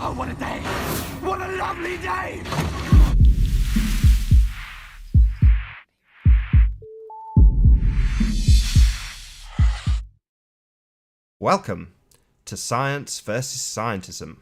Oh, what a day! What a lovely day! Welcome to Science vs. Scientism.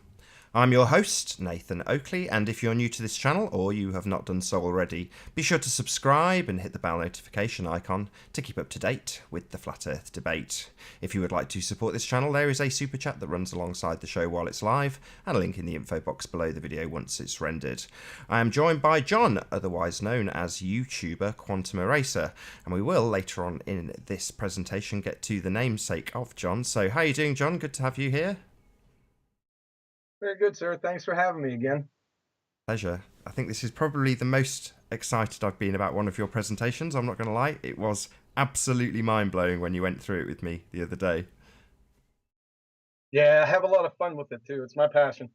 I'm your host, Nathan Oakley, and if you're new to this channel, or you have not done so already, be sure to subscribe and hit the bell notification icon to keep up to date with the Flat Earth debate. If you would like to support this channel, there is a super chat that runs alongside the show while it's live, and a link in the info box below the video once it's rendered. I am joined by John, otherwise known as YouTuber Quantum Eraser, and we will later on in this presentation get to the namesake of John. So how are you doing, John? Good to have you here. Very good, sir. Thanks for having me again. Pleasure. I think this is probably the most excited I've been about one of your presentations. I'm not going to lie. It was absolutely mind-blowing when you went through it with me the other day. Yeah, I have a lot of fun with it too. It's my passion.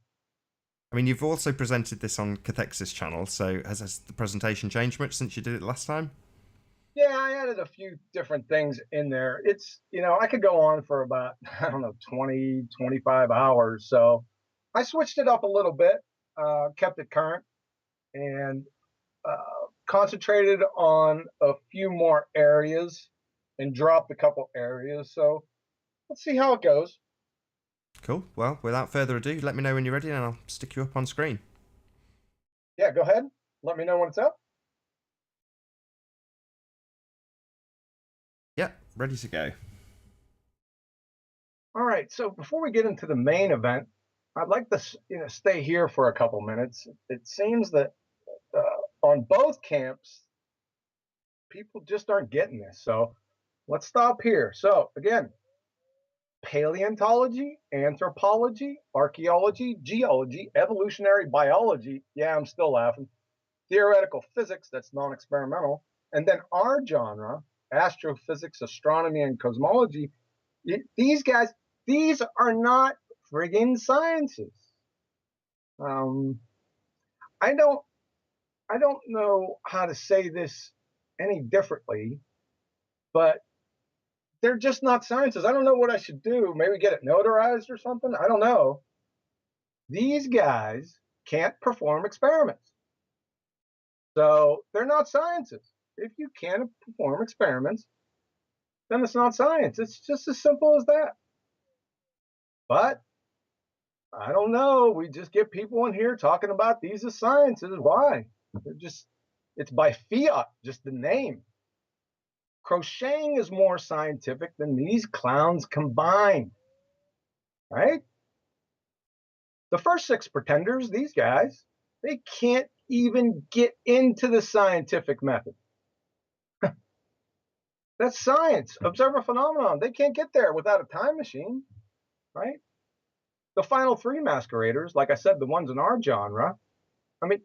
I mean, you've also presented this on Cathexis channel, so has the presentation changed much since you did it last time? Yeah, I added a few different things in there. It's, I could go on for about, 20, 25 hours. So I switched it up a little bit, kept it current, and concentrated on a few more areas and dropped a couple areas. So let's see how it goes. Cool. Well, without further ado, let me know when you're ready and I'll stick you up on screen. Yeah, go ahead. Let me know when it's up. Yeah, ready to go. All right. So before we get into the main event, I'd like to, stay here for a couple minutes. It seems that on both camps, people just aren't getting this. So let's stop here. So again, paleontology, anthropology, archaeology, geology, evolutionary biology. Yeah, I'm still laughing. Theoretical physics, that's non-experimental. And then our genre, astrophysics, astronomy, and cosmology. These guys, these are not friggin' sciences. I don't know how to say this any differently, but they're just not sciences. I don't know what I should do. Maybe get it notarized or something. I don't know. These guys can't perform experiments. So they're not sciences. If you can't perform experiments, then it's not science. It's just as simple as that. But I don't know. We just get people in here talking about these as sciences. Why? It's by fiat, just the name. Crocheting is more scientific than these clowns combined, right? The first six pretenders, these guys, they can't even get into the scientific method. That's science. Observe a phenomenon. They can't get there without a time machine, right? The final three masqueraders, like I said, the ones in our genre,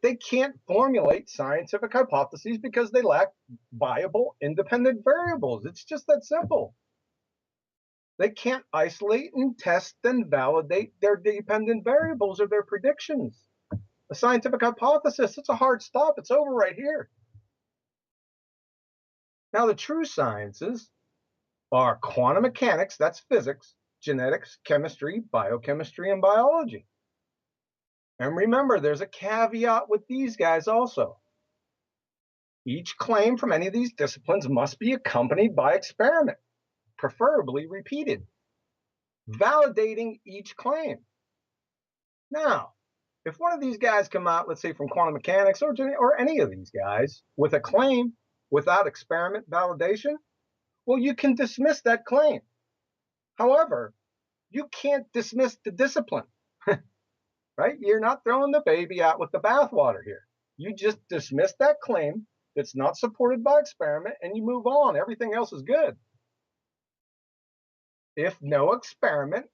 they can't formulate scientific hypotheses because they lack viable independent variables. It's just that simple. They can't isolate and test and validate their dependent variables or their predictions. A scientific hypothesis, it's a hard stop. It's over right here. Now, the true sciences are quantum mechanics, that's physics, genetics, chemistry, biochemistry, and biology. And remember, there's a caveat with these guys also. Each claim from any of these disciplines must be accompanied by experiment, preferably repeated, validating each claim. Now, if one of these guys come out, let's say from quantum mechanics or any of these guys, with a claim without experiment validation, well, you can dismiss that claim. However, you can't dismiss the discipline, right? You're not throwing the baby out with the bathwater here. You just dismiss that claim that's not supported by experiment and you move on. Everything else is good. If no experiment,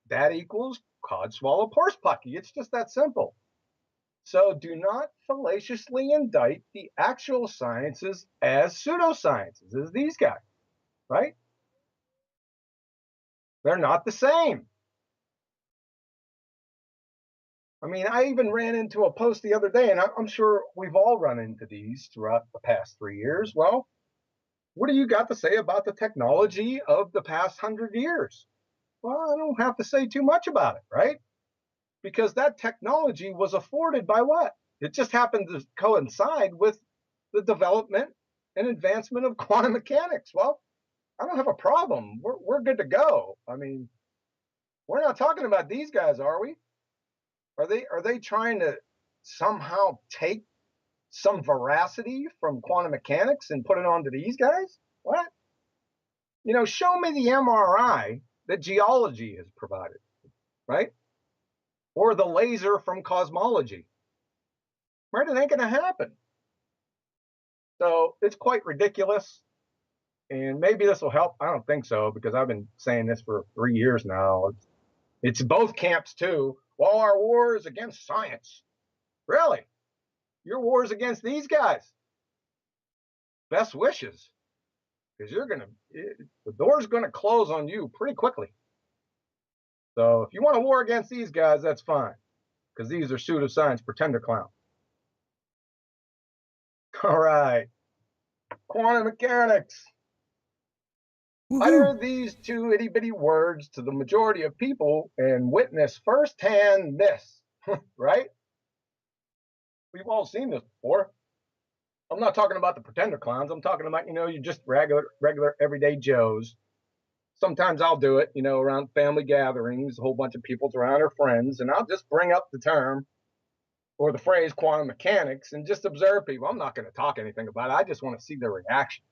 that equals codswallop horsepucky. It's just that simple. So do not fallaciously indict the actual sciences as pseudosciences, as these guys, right? They're not the same. I even ran into a post the other day, and I'm sure we've all run into these throughout the past 3 years. Well, what do you got to say about the technology of the past 100 years? Well, I don't have to say too much about it, right? because that technology was afforded by what? It just happened to coincide with the development and advancement of quantum mechanics. Well, I don't have a problem. We're good to go. I mean, we're not talking about these guys, are we? Are they trying to somehow take some veracity from quantum mechanics and put it onto these guys? What? Show me the MRI that geology has provided, right? Or the laser from cosmology. Right? It ain't going to happen. So it's quite ridiculous. And maybe this will help. I don't think so, because I've been saying this for 3 years now. It's both camps too. Well, our war is against science. Really? Your war is against these guys. Best wishes, because the door's going to close on you pretty quickly. So if you want a war against these guys, that's fine, because these are pseudoscience pretender clowns. All right, quantum mechanics. Utter these two itty-bitty words to the majority of people and witness firsthand this, right? We've all seen this before. I'm not talking about the pretender clowns. I'm talking about, you just regular everyday Joes. Sometimes I'll do it, around family gatherings, a whole bunch of people's around or friends, and I'll just bring up the term or the phrase quantum mechanics and just observe people. I'm not going to talk anything about it. I just want to see their reaction,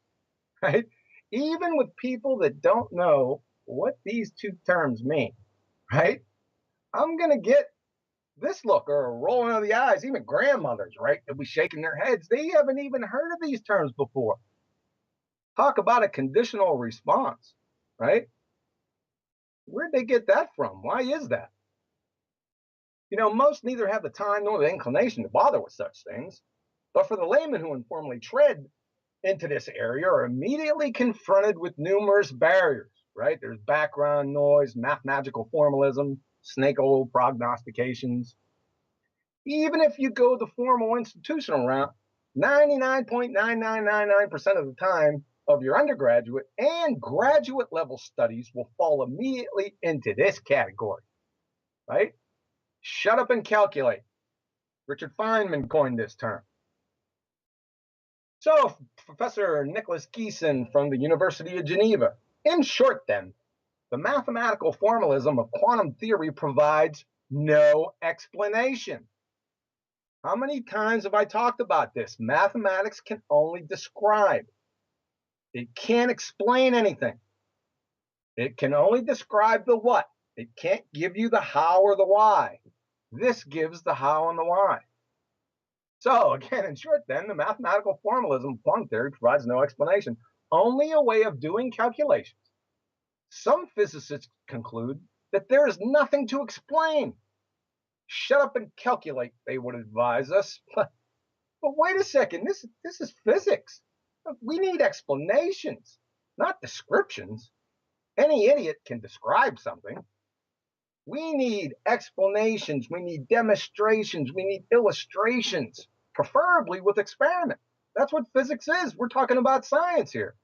right? Even with people that don't know what these two terms mean, right? I'm going to get this look or a rolling of the eyes. Even grandmothers, right? They'll be shaking their heads. They haven't even heard of these terms before. Talk about a conditional response, right? Where'd they get that from? Why is that? Most neither have the time nor the inclination to bother with such things. But for the laymen who informally tread into this area are immediately confronted with numerous barriers, right? There's background noise, mathematical formalism, snake oil prognostications. Even if you go the formal institutional route, 99.9999% of the time of your undergraduate and graduate level studies will fall immediately into this category, right? Shut up and calculate. Richard Feynman coined this term. So, Professor Nicholas Geeson from the University of Geneva. In short, then, the mathematical formalism of quantum theory provides no explanation. How many times have I talked about this? Mathematics can only describe. It can't explain anything. It can only describe the what. It can't give you the how or the why. This gives the how and the why. So, again, in short, then, the mathematical formalism of quantum theory provides no explanation, only a way of doing calculations. Some physicists conclude that there is nothing to explain. Shut up and calculate, they would advise us. But wait a second, this is physics. We need explanations, not descriptions. Any idiot can describe something. We need explanations, we need demonstrations, we need illustrations, preferably with experiment. That's what physics is. We're talking about science here.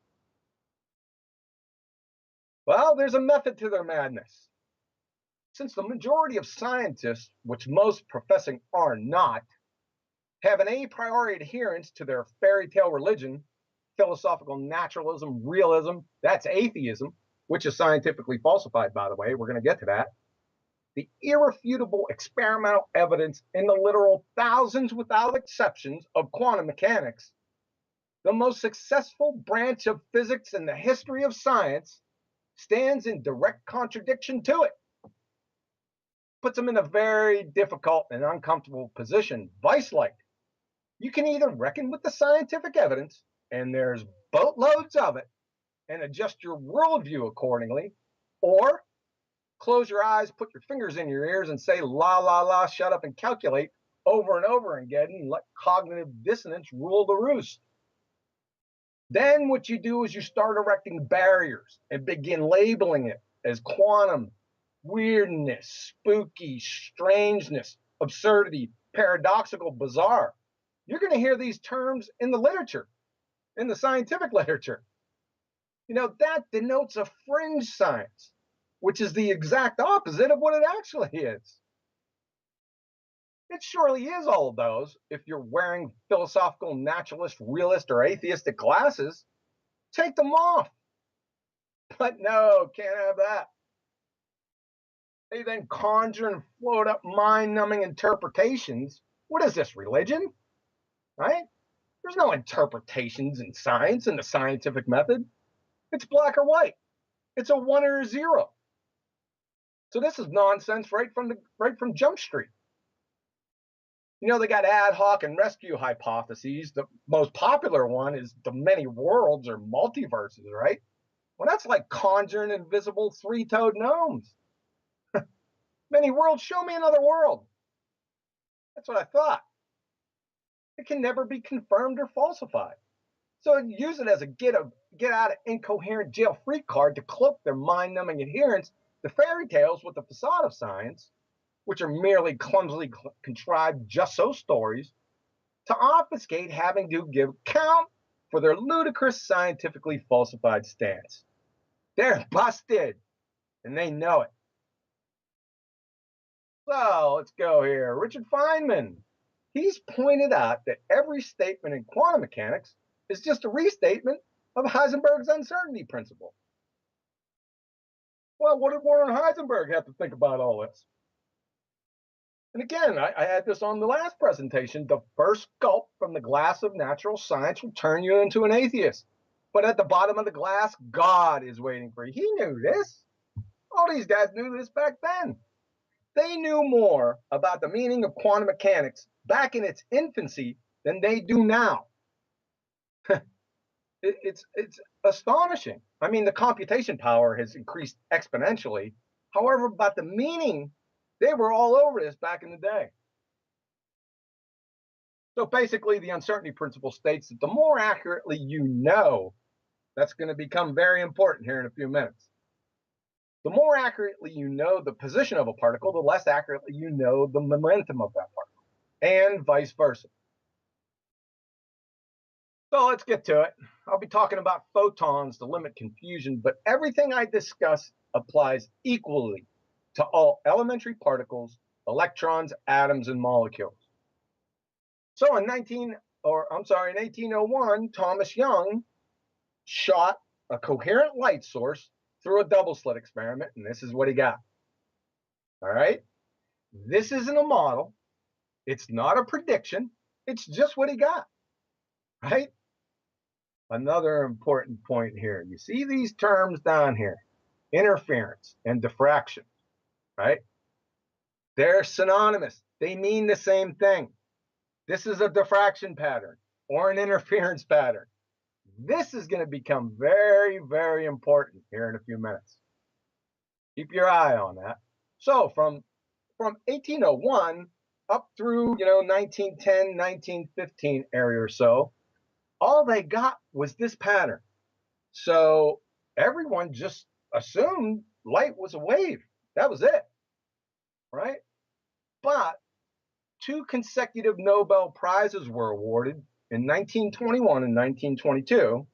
Well, there's a method to their madness. Since the majority of scientists, which most professing are not, have an a priori adherence to their fairy tale religion, philosophical naturalism, realism, that's atheism, which is scientifically falsified, by the way. We're going to get to that. The irrefutable experimental evidence in the literal thousands without exceptions of quantum mechanics, the most successful branch of physics in the history of science, stands in direct contradiction to it. Puts them in a very difficult and uncomfortable position, vice-like. You can either reckon with the scientific evidence, and there's boatloads of it, and adjust your worldview accordingly, or close your eyes, put your fingers in your ears, and say, la, la, la, shut up and calculate over and over again, and let cognitive dissonance rule the roost. Then what you do is you start erecting barriers and begin labeling it as quantum, weirdness, spooky, strangeness, absurdity, paradoxical, bizarre. You're going to hear these terms in the literature, in the scientific literature. That denotes a fringe science, which is the exact opposite of what it actually is. It surely is all of those if you're wearing philosophical, naturalist, realist, or atheistic glasses. Take them off. But no, can't have that. They then conjure and float up mind-numbing interpretations. What is this, religion? Right? There's no interpretations in science and the scientific method. It's black or white. It's a 1 or a 0. So this is nonsense right from Jump Street. You know, they got ad hoc and rescue hypotheses. The most popular one is the many worlds or multiverses, right? Well, that's like conjuring invisible three-toed gnomes. Many worlds, show me another world. That's what I thought. It can never be confirmed or falsified. So use it as a get out of incoherent jail free card to cloak their mind-numbing adherence to fairy tales with the facade of science, which are merely clumsily contrived just-so stories, to obfuscate having to give account for their ludicrous scientifically falsified stance. They're busted, and they know it. So let's go here. Richard Feynman. He's pointed out that every statement in quantum mechanics is just a restatement of Heisenberg's uncertainty principle. Well, what did Warren Heisenberg have to think about all this? And again, I had this on the last presentation. The first gulp from the glass of natural science will turn you into an atheist. But at the bottom of the glass, God is waiting for you. He knew this. All these guys knew this back then. They knew more about the meaning of quantum mechanics back in its infancy than they do now. It's astonishing. I mean, the computation power has increased exponentially. However, about the meaning, they were all over this back in the day. So basically, the uncertainty principle states that the more accurately you know, that's going to become very important here in a few minutes. The more accurately you know the position of a particle, the less accurately you know the momentum of that particle, and vice versa. So let's get to it. I'll be talking about photons to limit confusion, but everything I discuss applies equally to all elementary particles, electrons, atoms, and molecules. So in 1801, Thomas Young shot a coherent light source through a double slit experiment, and this is what he got. All right? This isn't a model. It's not a prediction. It's just what he got. Right? Another important point here. You see these terms down here, interference and diffraction, right? They're synonymous. They mean the same thing. This is a diffraction pattern or an interference pattern. This is going to become very, very important here in a few minutes. Keep your eye on that. So from 1801 up through 1910, 1915 area or so, all they got was this pattern. So everyone just assumed light was a wave. That was it, right? But 2 consecutive Nobel Prizes were awarded in 1921 and 1922.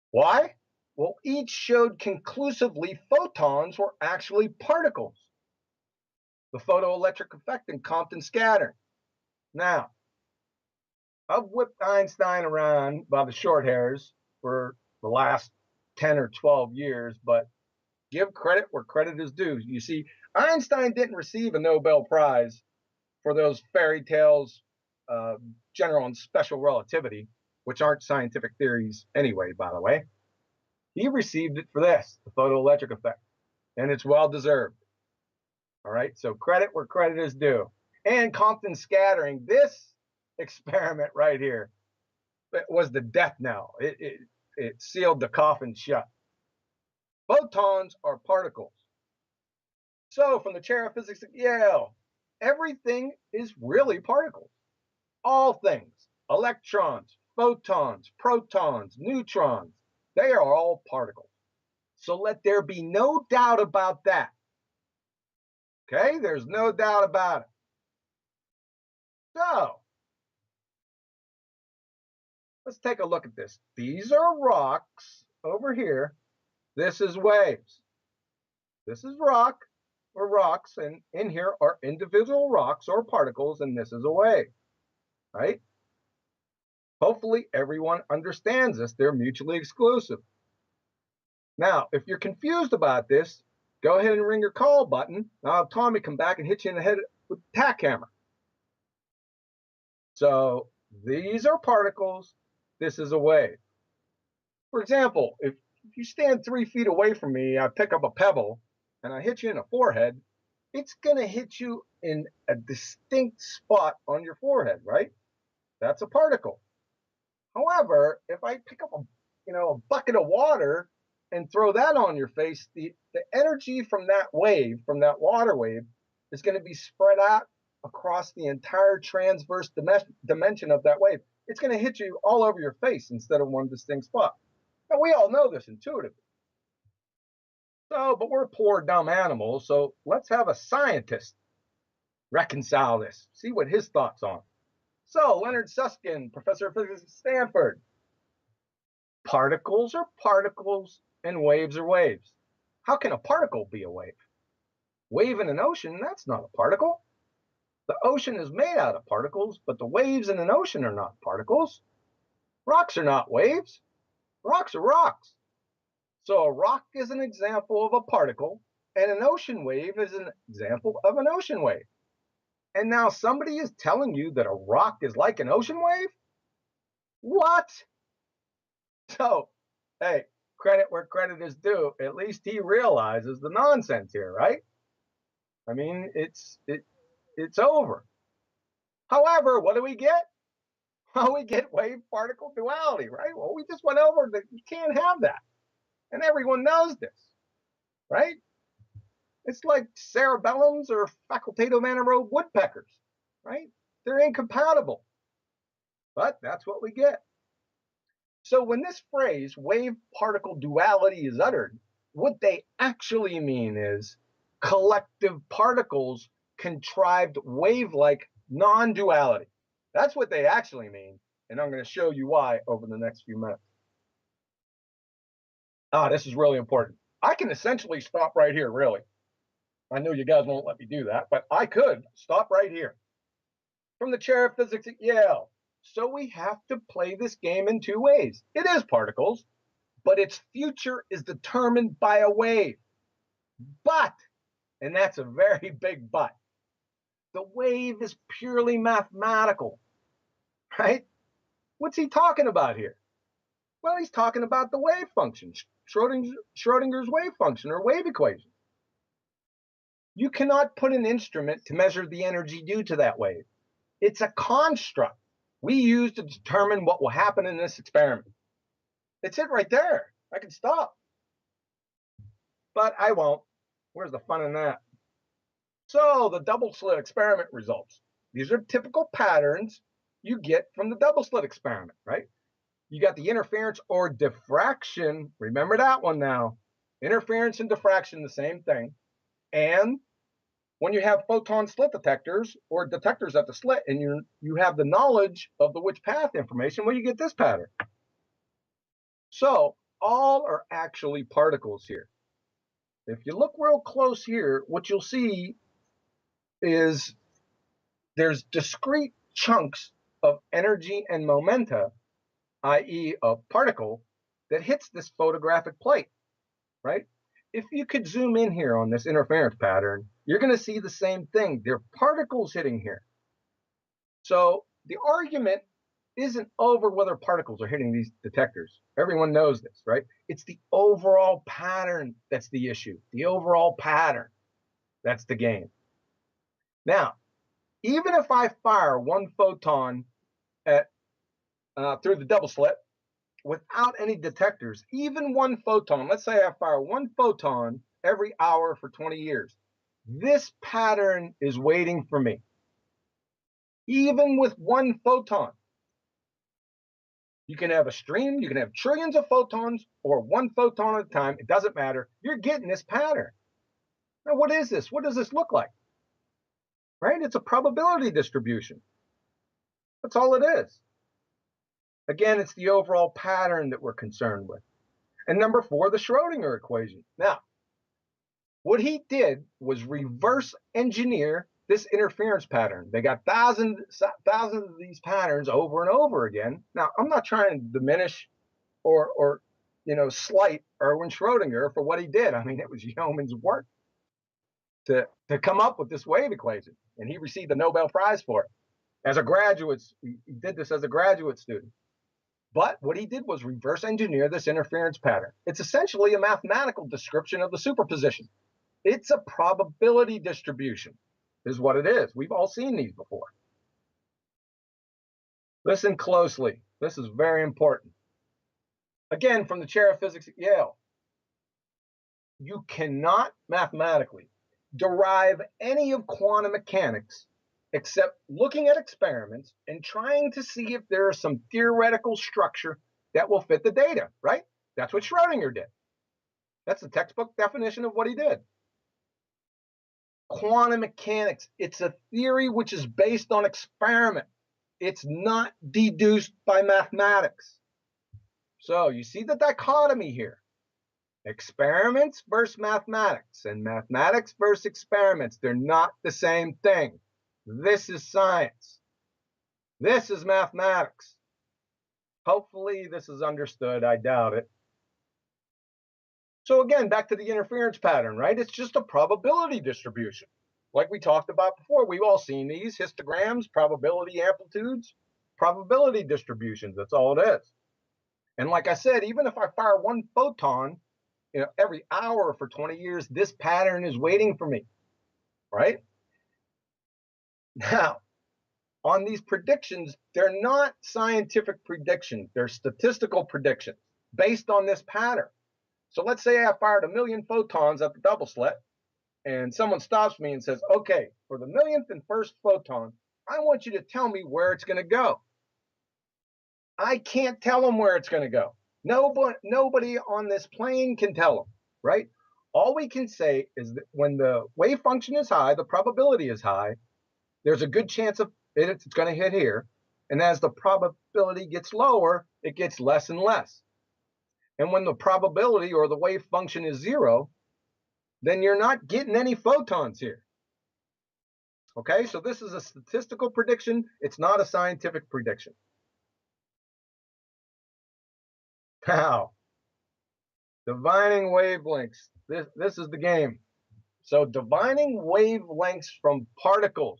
Why? Well, each showed conclusively photons were actually particles. The photoelectric effect and Compton scattering. Now, I've whipped Einstein around by the short hairs for the last 10 or 12 years, but give credit where credit is due. You see, Einstein didn't receive a Nobel Prize for those fairy tales, general and special relativity, which aren't scientific theories anyway, by the way. He received it for this, the photoelectric effect, and it's well deserved. All right, so credit where credit is due. And Compton scattering, this experiment right here, it was the death knell. It sealed the coffin shut. Photons are particles. So from the chair of physics at Yale, everything is really particles. All things, electrons, photons, protons, neutrons, they are all particles. So let there be no doubt about that. Okay, there's no doubt about it. So let's take a look at this. These are rocks over here. This is waves. This is rock. for rocks, and in here are individual rocks or particles, and this is a wave, right? Hopefully everyone understands this. They're mutually exclusive. Now, if you're confused about this, go ahead and ring your call button. I'll have Tommy come back and hit you in the head with the tack hammer. So these are particles. This is a wave. For example, if you stand 3 feet away from me, I pick up a pebble and I hit you in the forehead, it's going to hit you in a distinct spot on your forehead, right? That's a particle. However, if I pick up a bucket of water and throw that on your face, the energy from that wave, from that water wave, is going to be spread out across the entire transverse dimension of that wave. It's going to hit you all over your face instead of one distinct spot. Now, we all know this intuitively. So, but we're poor, dumb animals, so let's have a scientist reconcile this, see what his thoughts are. So, Leonard Susskind, professor of physics at Stanford. Particles are particles and waves are waves. How can a particle be a wave? Wave in an ocean, that's not a particle. The ocean is made out of particles, but the waves in an ocean are not particles. Rocks are not waves. Rocks are rocks. So a rock is an example of a particle, and an ocean wave is an example of an ocean wave. And now somebody is telling you that a rock is like an ocean wave? What? So, hey, credit where credit is due. At least he realizes the nonsense here, right? I mean, it's over. However, what do we get? Well, we get wave-particle duality, right? Well, we just went over that you can't have that. And everyone knows this, right? It's like cerebellums or facultative anaerobe woodpeckers, right? They're incompatible. But that's what we get. So when this phrase, wave-particle duality, is uttered, what they actually mean is collective particles contrived wave-like non-duality. That's what they actually mean, and I'm going to show you why over the next few minutes. This is really important. I can essentially stop right here, really. I know you guys won't let me do that, but I could stop right here. From the chair of physics at Yale. So we have to play this game in two ways. It is particles, but its future is determined by a wave. But, and that's a very big but, the wave is purely mathematical, right? What's he talking about here? Well, he's talking about the wave function, Schrodinger's wave function or wave equation. You cannot put an instrument to measure the energy due to that wave. It's a construct we use to determine what will happen in this experiment. It's it right there. I can stop. But I won't. Where's the fun in that? So the double slit experiment results. These are typical patterns you get from the double slit experiment, right? You got the interference or diffraction. Remember that one now. Interference and diffraction, the same thing. And when you have photon slit detectors or detectors at the slit and you have the knowledge of the which path information, well, you get this pattern. So all are actually particles here. If you look real close here, what you'll see is there's discrete chunks of energy and momenta, i.e. a particle, that hits this photographic plate, right? If you could zoom in here on this interference pattern, you're going to see the same thing. There are particles hitting here. So the argument isn't over whether particles are hitting these detectors. Everyone knows this, right? It's the overall pattern that's the issue. The overall pattern. That's the game. Now, even if I fire one photon through the double slit without any detectors, even one photon, let's say I fire one photon every hour for 20 years, this pattern is waiting for me. Even with one photon. You can have a stream, you can have trillions of photons, or one photon at a time, it doesn't matter. You're getting this pattern. Now, what is this? What does this look like? Right? It's a probability distribution. That's all it is. Again, it's the overall pattern that we're concerned with. And number 4, the Schrodinger equation. Now, What he did was reverse engineer this interference pattern. They got thousands of these patterns over and over again. Now, I'm not trying to diminish or slight Erwin Schrödinger for what he did. I mean, it was yeoman's work to come up with this wave equation, and he received the Nobel Prize for it. As a graduate, he did this as a graduate student. But what he did was reverse engineer this interference pattern. It's essentially a mathematical description of the superposition. It's a probability distribution, is what it is. We've all seen these before. Listen closely. This is very important. Again, from the chair of physics at Yale, you cannot mathematically derive any of quantum mechanics except looking at experiments and trying to see if there is some theoretical structure that will fit the data, right? That's what Schrödinger did. That's the textbook definition of what he did. Quantum mechanics, it's a theory which is based on experiment. It's not deduced by mathematics. So you see the dichotomy here. Experiments versus mathematics, and mathematics versus experiments. They're not the same thing. This is science. This is mathematics. Hopefully this is understood. I doubt it. So again, back to the interference pattern, right? It's just a probability distribution. Like we talked about before, we've all seen these histograms, probability amplitudes, probability distributions. That's all it is. And like I said, even if I fire one photon, every hour for 20 years, this pattern is waiting for me, right? Now, on these predictions, they're not scientific predictions. They're statistical predictions based on this pattern. So let's say I fired 1 million photons at the double slit, and someone stops me and says, okay, for the millionth and first photon, I want you to tell me where it's going to go. I can't tell them where it's going to go. Nobody on this plane can tell them, right? All we can say is that when the wave function is high, the probability is high, there's a good chance of it's going to hit here. And as the probability gets lower, it gets less and less. And when the probability or the wave function is 0, then you're not getting any photons here. Okay, so this is a statistical prediction. It's not a scientific prediction. Now, divining wavelengths. This is the game. So divining wavelengths from particles.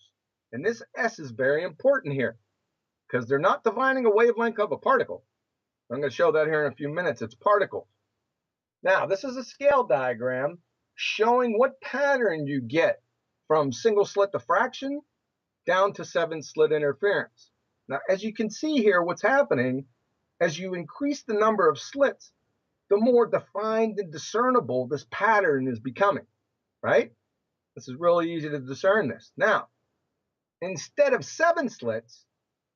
And this S is very important here because they're not divining a wavelength of a particle. I'm going to show that here in a few minutes. It's particles. Now, this is a scale diagram showing what pattern you get from single slit diffraction down to 7-slit interference. Now, as you can see here, what's happening, as you increase the number of slits, the more defined and discernible this pattern is becoming, right? This is really easy to discern this. Now, instead of 7 slits,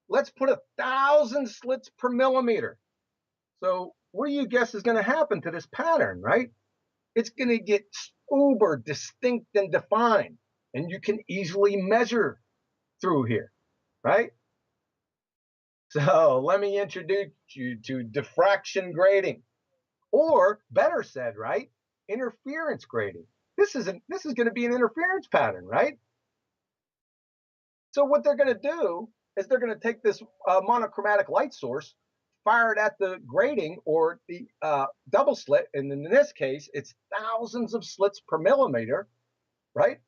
let's put 1,000 slits per millimeter. So what do you guess is going to happen to this pattern, right? It's going to get uber distinct and defined, and you can easily measure through here, right? So let me introduce you to diffraction grading, or better said, right, interference grading. This is going to be an interference pattern, right? So what they're going to do is they're going to take this monochromatic light source, fire it at the grating or the double slit, and in this case, it's thousands of slits per millimeter, right?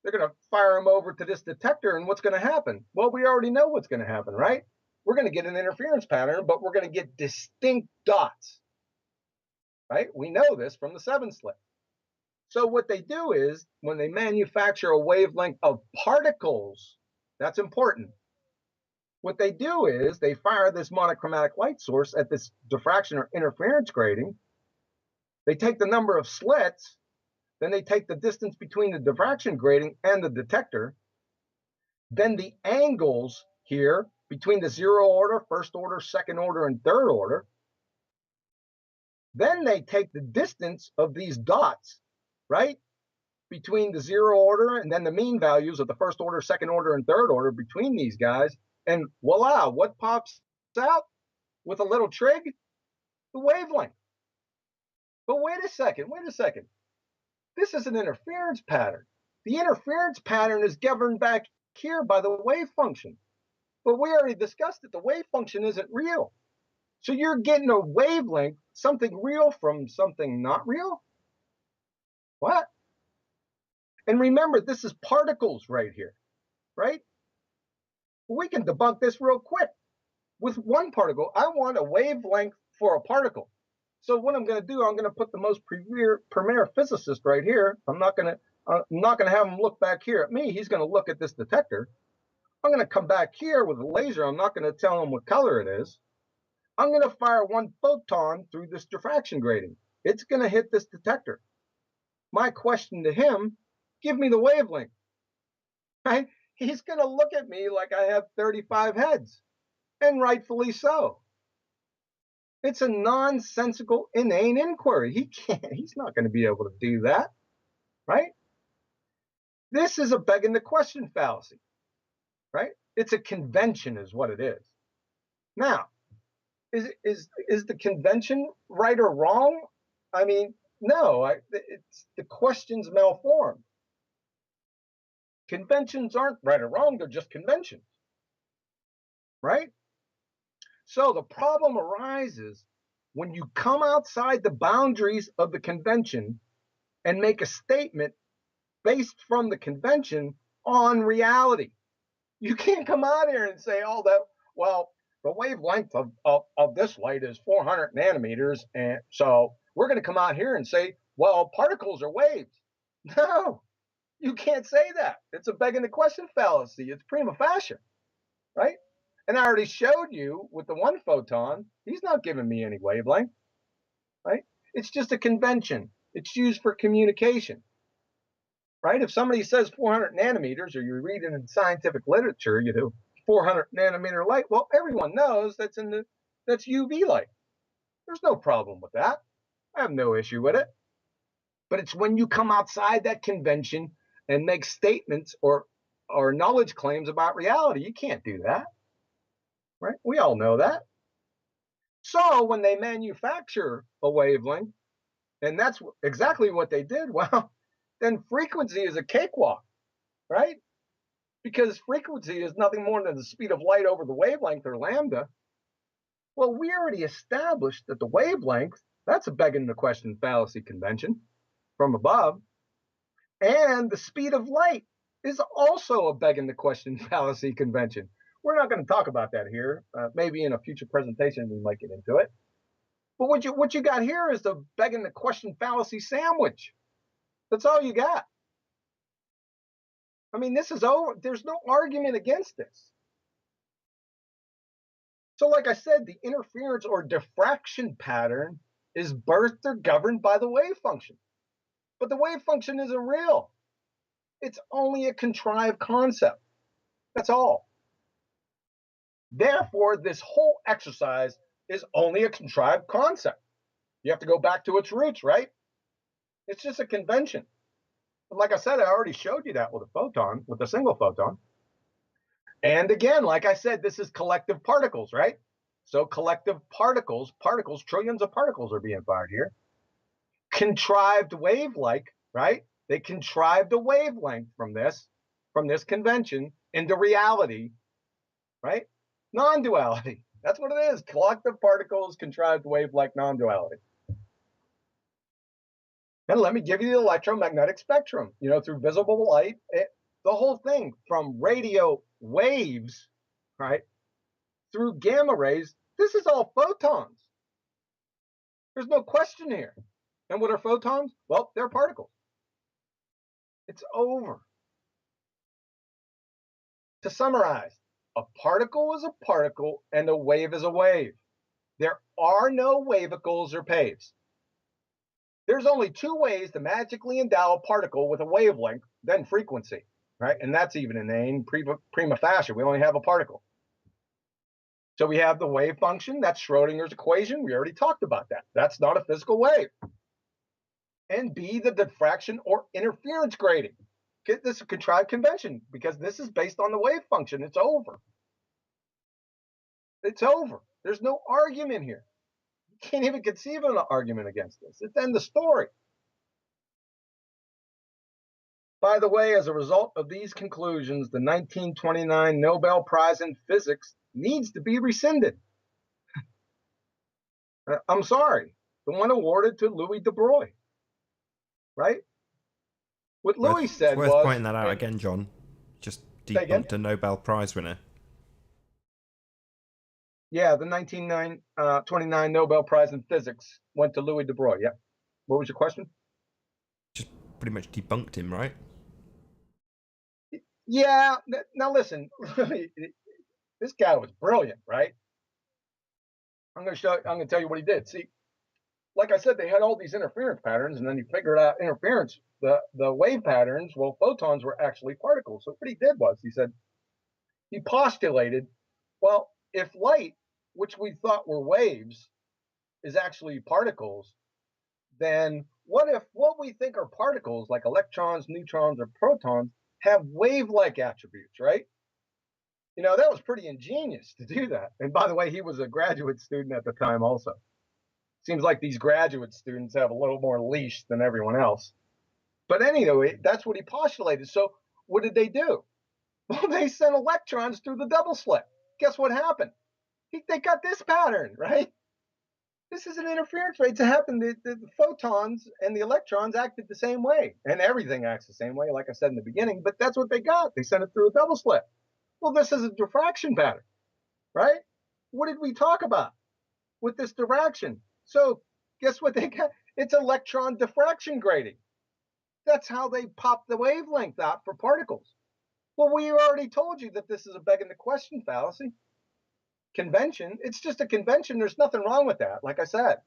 They're going to fire them over to this detector, and what's going to happen? Well, we already know what's going to happen, right? We're going to get an interference pattern, but we're going to get distinct dots, right? We know this from the 7-slit. So what they do is, when they manufacture a wavelength of particles, that's important. What they do is they fire this monochromatic light source at this diffraction or interference grating. They take the number of slits, then they take the distance between the diffraction grating and the detector, then the angles here between the 0 order, 1st order, 2nd order, and 3rd order. Then they take the distance of these dots, right, between the 0 order and then the mean values of the 1st order, 2nd order, and 3rd order between these guys. And voila, what pops out with a little trig? The wavelength. But wait a second. This is an interference pattern. The interference pattern is governed back here by the wave function. But we already discussed that the wave function isn't real. So you're getting a wavelength, something real from something not real? What? And remember, this is particles right here, right? We can debunk this real quick. With one particle, I want a wavelength for a particle. So what I'm going to do, I'm going to put the most premier physicist right here. I'm not going to have him look back here at me. He's going to look at this detector. I'm going to come back here with a laser. I'm not going to tell him what color it is. I'm going to fire one photon through this diffraction grating. It's going to hit this detector. My question to him, give me the wavelength. Right? He's going to look at me like I have 35 heads, and rightfully so. It's a nonsensical, inane inquiry. He's not going to be able to do that, right? This is a begging the question fallacy, right? It's a convention is what it is. Now, is the convention right or wrong? I mean, no, the question's malformed. Conventions aren't right or wrong, they're just conventions, right? So the problem arises when you come outside the boundaries of the convention and make a statement based from the convention on reality. You can't come out here and say, oh, well, the wavelength of this light is 400 nanometers, and so we're going to come out here and say, well, particles are waves. No, you can't say that. It's a begging the question fallacy. It's prima facie, right? And I already showed you with the one photon, he's not giving me any wavelength, right? It's just a convention. It's used for communication, right? If somebody says 400 nanometers, or you read it in scientific literature, 400 nanometer light, well, everyone knows that's UV light. There's no problem with that. I have no issue with it. But it's when you come outside that convention and make statements or knowledge claims about reality, you can't do that. Right? We all know that. So when they manufacture a wavelength, and that's exactly what they did, well, then frequency is a cakewalk, right? Because frequency is nothing more than the speed of light over the wavelength, or lambda. Well, we already established that the wavelength, that's a begging the question fallacy convention from above, and the speed of light is also a begging the question fallacy convention. We're not going to talk about that here. Maybe in a future presentation we might get into it. But what you got here is the begging the question fallacy sandwich. That's all you got. I mean, this is over. There's no argument against this. So like I said, the interference or diffraction pattern is birthed or governed by the wave function. But the wave function isn't real. It's only a contrived concept. That's all. Therefore, this whole exercise is only a contrived concept. You have to go back to its roots, right? It's just a convention. And like I said, I already showed you that with a photon, with a single photon. And again, like I said, this is collective particles, right? So collective particles, trillions of particles are being fired here. Contrived wave-like, right? They contrived a wavelength from this convention into reality, right? Non-duality. That's what it is. Collective particles, contrived wave-like non-duality. And let me give you the electromagnetic spectrum. Through visible light, the whole thing from radio waves, right, through gamma rays, this is all photons. There's no question here. And what are photons? Well, they're particles. It's over. To summarize, a particle is a particle and a wave is a wave. There are no wavicles or paves. There's only two ways to magically endow a particle with a wavelength, then frequency, right? And that's even inane prima facie. We only have a particle. So we have the wave function. That's Schrodinger's equation. We already talked about that. That's not a physical wave. And B, the diffraction or interference grating. This is a contrived convention because this is based on the wave function. It's over. It's over. There's no argument here. You can't even conceive of an argument against this. It's end the story. By the way, as a result of these conclusions, the 1929 Nobel Prize in Physics needs to be rescinded. I'm sorry, the one awarded to Louis de Broglie, right? What Louis It's said worth was, pointing that out again, John. Just say again? debunked a Nobel Prize winner. Yeah, the 1929 Nobel Prize in Physics went to Louis de Broglie. Yeah. What was your question? Just pretty much debunked him, right? Yeah. Now listen, this guy was brilliant, right? I'm going to tell you what he did. See, like I said, they had all these interference patterns, and then he figured out interference, the wave patterns. Well, photons were actually particles. So what he did was he postulated, well, if light, which we thought were waves, is actually particles, then what if what we think are particles, like electrons, neutrons, or protons, have wave-like attributes, right? That was pretty ingenious to do that. And by the way, he was a graduate student at the time also. Seems like these graduate students have a little more leash than everyone else. But anyway, that's what he postulated. So what did they do? Well, they sent electrons through the double slit. Guess what happened? They got this pattern, right? This is an interference rate to happen. The photons and the electrons acted the same way, and everything acts the same way, like I said in the beginning. But that's what they got. They sent it through a double slit. Well, this is a diffraction pattern, right? What did we talk about with this diffraction? So guess what they got? It's electron diffraction grating. That's how they pop the wavelength out for particles. Well, we already told you that this is a begging the question fallacy. Convention, it's just a convention. There's nothing wrong with that, like I said.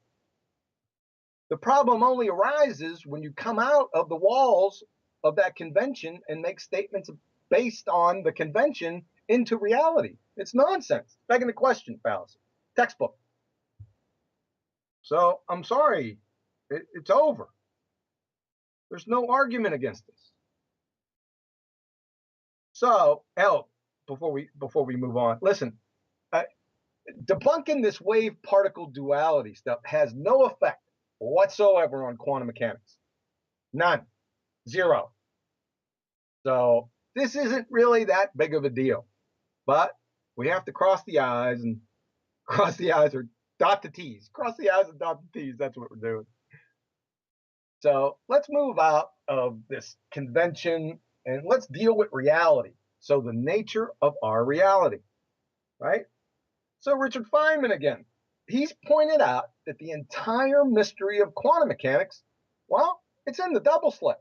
The problem only arises when you come out of the walls of that convention and make statements based on the convention into reality. It's nonsense. Begging the question fallacy. Textbook. So I'm sorry, it's over. There's no argument against this. So, before we move on, listen, debunking this wave particle duality stuff has no effect whatsoever on quantum mechanics. None. Zero. So this isn't really that big of a deal. But we have to cross the I's or dot the T's. Cross the I's and dot the T's. That's what we're doing. So let's move out of this convention and let's deal with reality. So the nature of our reality, right? So Richard Feynman again, he's pointed out that the entire mystery of quantum mechanics, well, it's in the double slit.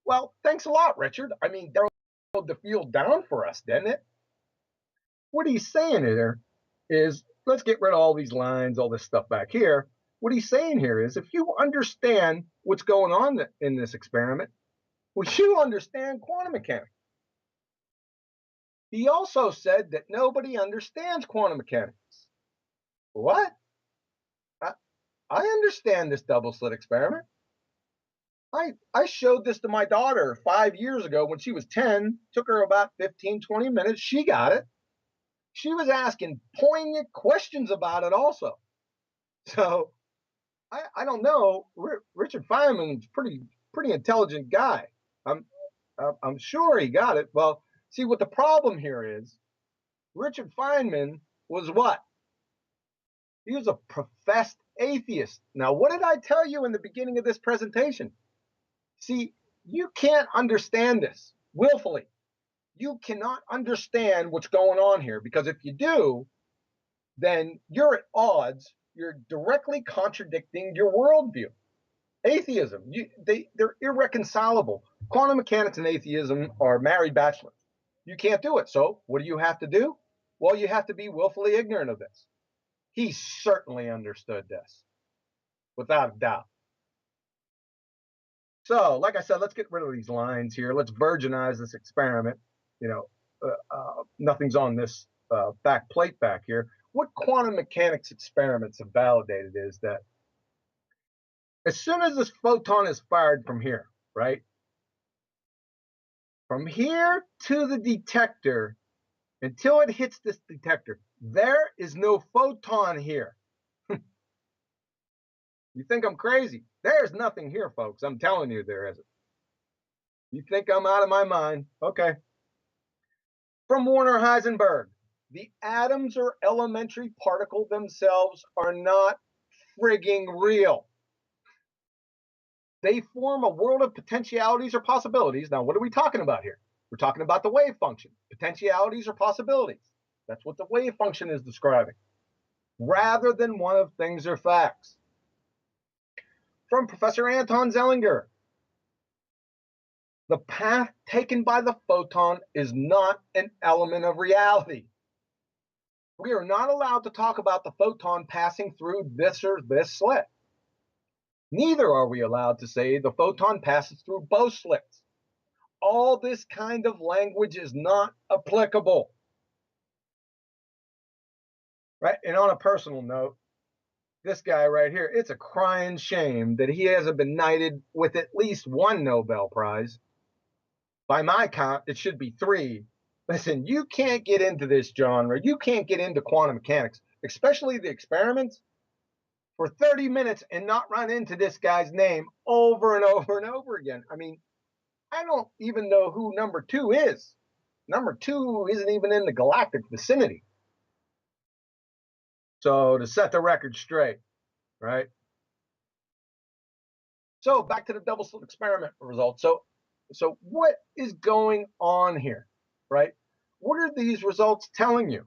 Well, thanks a lot, Richard. I mean, narrowed the field down for us, didn't it? What he's saying here is, let's get rid of all these lines, all this stuff back here. What he's saying here is, if you understand what's going on in this experiment, well, you understand quantum mechanics. He also said that nobody understands quantum mechanics. What? I understand this double slit experiment. I showed this to my daughter 5 years ago when she was 10. Took her about 15, 20 minutes. She got it. She was asking poignant questions about it also. So I don't know. Richard Feynman's pretty intelligent guy. I'm sure he got it. Well, see what the problem here is. Richard Feynman was what? He was a professed atheist. Now, what did I tell you in the beginning of this presentation? See, you can't understand this willfully. You cannot understand what's going on here, because if you do, then you're at odds. You're directly contradicting your worldview. Atheism, they're irreconcilable. Quantum mechanics and atheism are married bachelors. You can't do it. So what do you have to do? Well, you have to be willfully ignorant of this. He certainly understood this, without a doubt. So, like I said, let's get rid of these lines here. Let's virginize this experiment. Nothing's on this back plate back here. What quantum mechanics experiments have validated is that as soon as this photon is fired from here, right? From here to the detector, until it hits this detector, there is no photon here. You think I'm crazy? There's nothing here, folks. I'm telling you there isn't. You think I'm out of my mind? Okay. From Werner Heisenberg, the atoms or elementary particle themselves are not frigging real. They form a world of potentialities or possibilities. Now, what are we talking about here? We're talking about the wave function. Potentialities or possibilities. That's what the wave function is describing, rather than one of things or facts. From Professor Anton Zellinger, the path taken by the photon is not an element of reality. We are not allowed to talk about the photon passing through this or this slit. Neither are we allowed to say the photon passes through both slits. All this kind of language is not applicable. Right? And on a personal note, this guy right here, it's a crying shame that he hasn't been knighted with at least one Nobel Prize. By my count, it should be 3. Listen, you can't get into this genre. You can't get into quantum mechanics, especially the experiments, for 30 minutes and not run into this guy's name over and over and over again. I mean, I don't even know who number 2 is. Number 2 isn't even in the galactic vicinity. So to set the record straight, right? So back to the double slit experiment results. So what is going on here, right? What are these results telling you?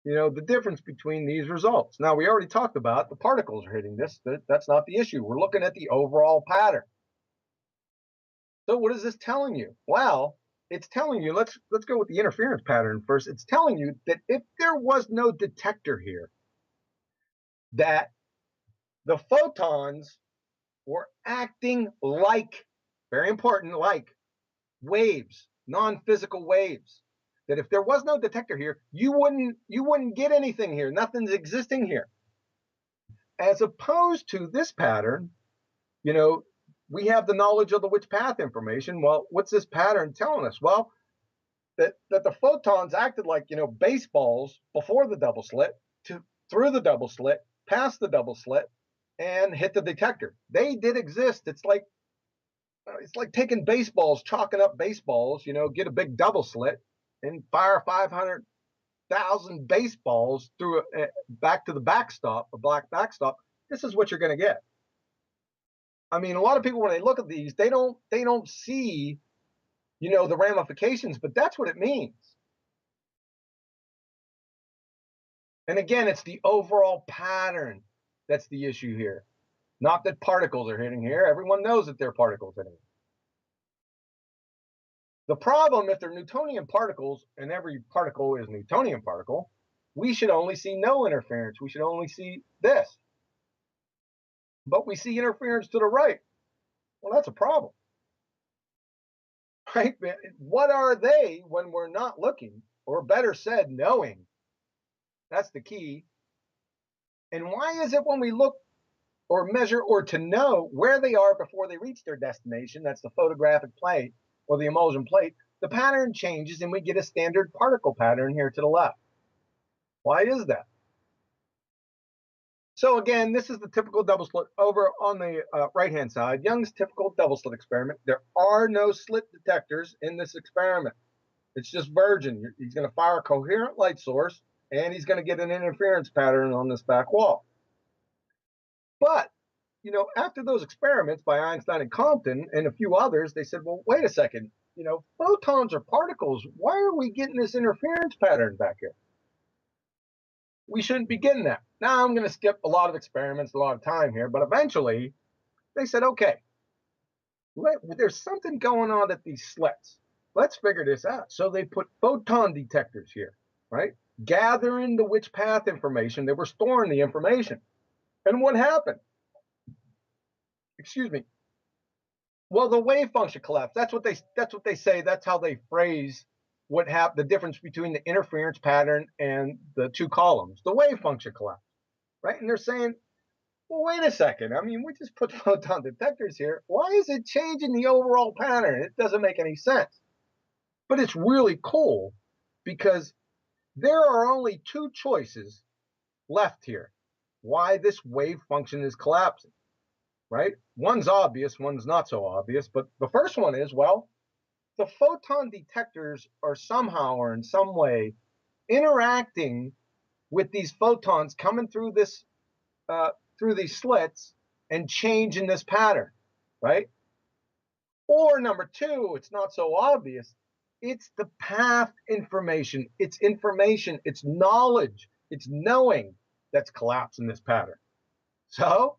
You know, the difference between these results. Now, we already talked about the particles are hitting this. That's not the issue. We're looking at the overall pattern. So what is this telling you? Well, it's telling you, let's go with the interference pattern first. It's telling you that if there was no detector here, that the photons were acting like, very important, like waves, non-physical waves. That if there was no detector here, you wouldn't get anything here. Nothing's existing here. As opposed to this pattern, you know, we have the knowledge of the which path information. Well, what's this pattern telling us? Well, that the photons acted like, you know, baseballs before the double slit, through the double slit, past the double slit, and hit the detector. They did exist. It's like taking baseballs, chalking up baseballs, you know, get a big double slit and fire 500,000 baseballs through back to the backstop, a black backstop. This is what you're going to get. I mean, a lot of people, when they look at these, they don't see, you know, the ramifications, but that's what it means. And again, it's the overall pattern that's the issue here. Not that particles are hitting here. Everyone knows that they're particles hitting. The problem, if they're Newtonian particles, and every particle is a Newtonian particle, we should only see no interference. We should only see this. But we see interference to the right. Well, that's a problem. Right? What are they when we're not looking? Or better said, knowing. That's the key. And why is it when we look or measure or to know where they are before they reach their destination, that's the photographic plate or the emulsion plate, the pattern changes and we get a standard particle pattern here to the left? Why is that? So again, this is the typical double slit over on the right-hand side, Young's typical double slit experiment. There are no slit detectors in this experiment. It's just virgin. He's going to fire a coherent light source, and he's going to get an interference pattern on this back wall. But, you know, after those experiments by Einstein and Compton and a few others, they said, well, wait a second, you know, photons are particles. Why are we getting this interference pattern back here? We shouldn't be getting that. Now I'm going to skip a lot of experiments, a lot of time here, but eventually they said, okay, there's something going on at these slits. Let's figure this out. So they put photon detectors here, right? Gathering the which path information. They were storing the information. And what happened? Excuse me. Well, the wave function collapsed. That's what they say. That's how they phrase what happened, the difference between the interference pattern and the two columns. The wave function collapsed, right? And they're saying, well, wait a second. I mean, we just put photon detectors here. Why is it changing the overall pattern? It doesn't make any sense. But it's really cool because there are only 2 choices left here. Why this wave function is collapsing. right? One's obvious, one's not so obvious. But the first one is, well, the photon detectors are somehow or in some way interacting with these photons coming through this through these slits and changing this pattern, right? Or number two, it's not so obvious. It's the path information. It's knowledge. It's knowing that's collapsing this pattern. So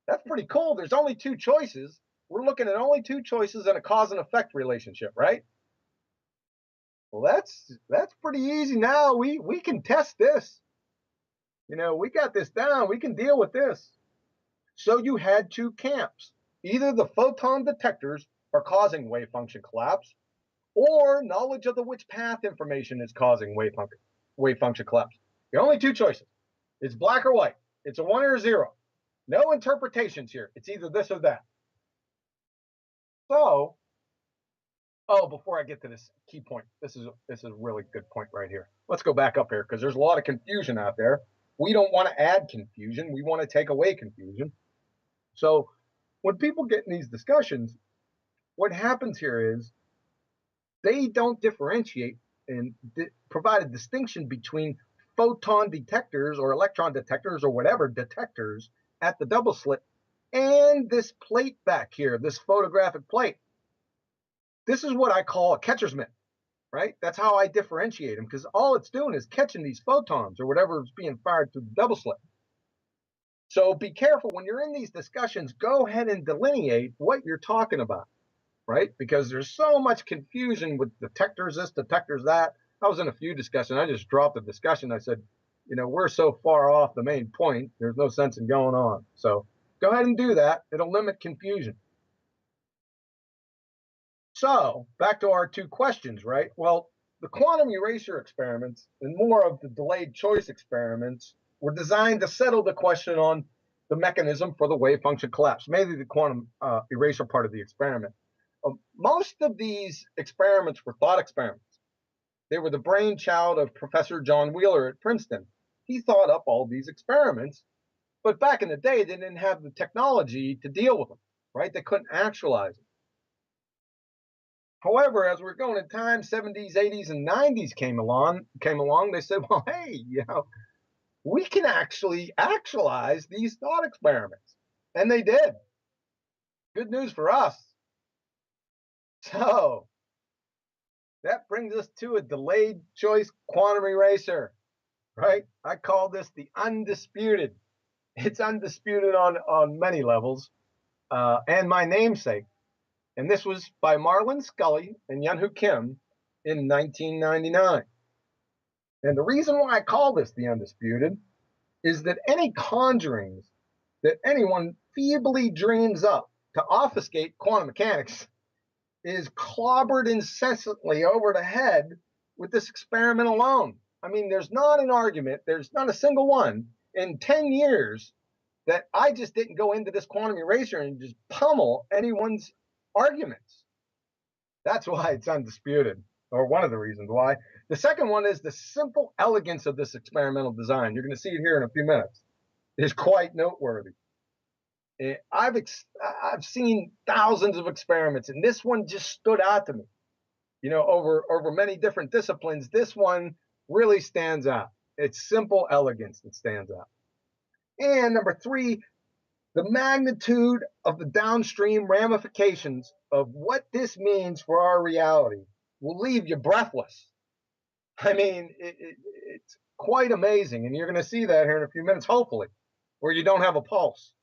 that's pretty cool. There's only two choices. We're looking at only two choices and a cause and effect relationship, right? Well, that's pretty easy now. We can test this. We got this down. We can deal with this. So you had two camps. Either the photon detectors are causing wave function collapse, or knowledge of the which path information is causing wave function collapse. The only two choices. It's black or white. It's a 1 or a 0. No interpretations here. It's either this or that. So, before I get to this key point, this is a really good point right here. Let's go back up here because there's a lot of confusion out there. We don't want to add confusion. We want to take away confusion. So when people get in these discussions, what happens here is they don't differentiate and provide a distinction between photon detectors or electron detectors or whatever detectors at the double slit and this plate back here, this photographic plate. This is what I call a catcher's mitt, right? That's how I differentiate them, because all it's doing is catching these photons or whatever is being fired through the double slit. So be careful when you're in these discussions. Go ahead and delineate what you're talking about, right? Because there's so much confusion with detectors this, detectors that. I was in a few discussions. I just dropped the discussion. I said, we're so far off the main point, there's no sense in going on. So go ahead and do that. It'll limit confusion. So back to our two questions, right? Well, the quantum eraser experiments and more of the delayed choice experiments were designed to settle the question on the mechanism for the wave function collapse, mainly the quantum eraser part of the experiment. Most of these experiments were thought experiments. They were the brainchild of Professor John Wheeler at Princeton. He thought up all these experiments, but back in the day, they didn't have the technology to deal with them, right? They couldn't actualize them. However, as we're going in time, 70s, 80s, and 90s came along, they said, well, hey, we can actually actualize these thought experiments. And they did. Good news for us. So that brings us to a delayed choice quantum eraser, right? I call this the undisputed. It's undisputed on many levels, and my namesake. And this was by Marlon Scully and Yunhoo Kim in 1999. And the reason why I call this the undisputed is that any conjurings that anyone feebly dreams up to obfuscate quantum mechanics is clobbered incessantly over the head with this experiment alone. I mean, there's not an argument, there's not a single one in 10 years that I just didn't go into this quantum eraser and just pummel anyone's arguments. That's why it's undisputed, or one of the reasons why. The second one is the simple elegance of this experimental design. You're going to see it here in a few minutes. It is quite noteworthy. I've seen thousands of experiments, and this one just stood out to me. Over many different disciplines, this one really stands out. It's simple elegance that stands out. And number three, the magnitude of the downstream ramifications of what this means for our reality will leave you breathless. I mean, it's quite amazing, and you're going to see that here in a few minutes, hopefully, where you don't have a pulse.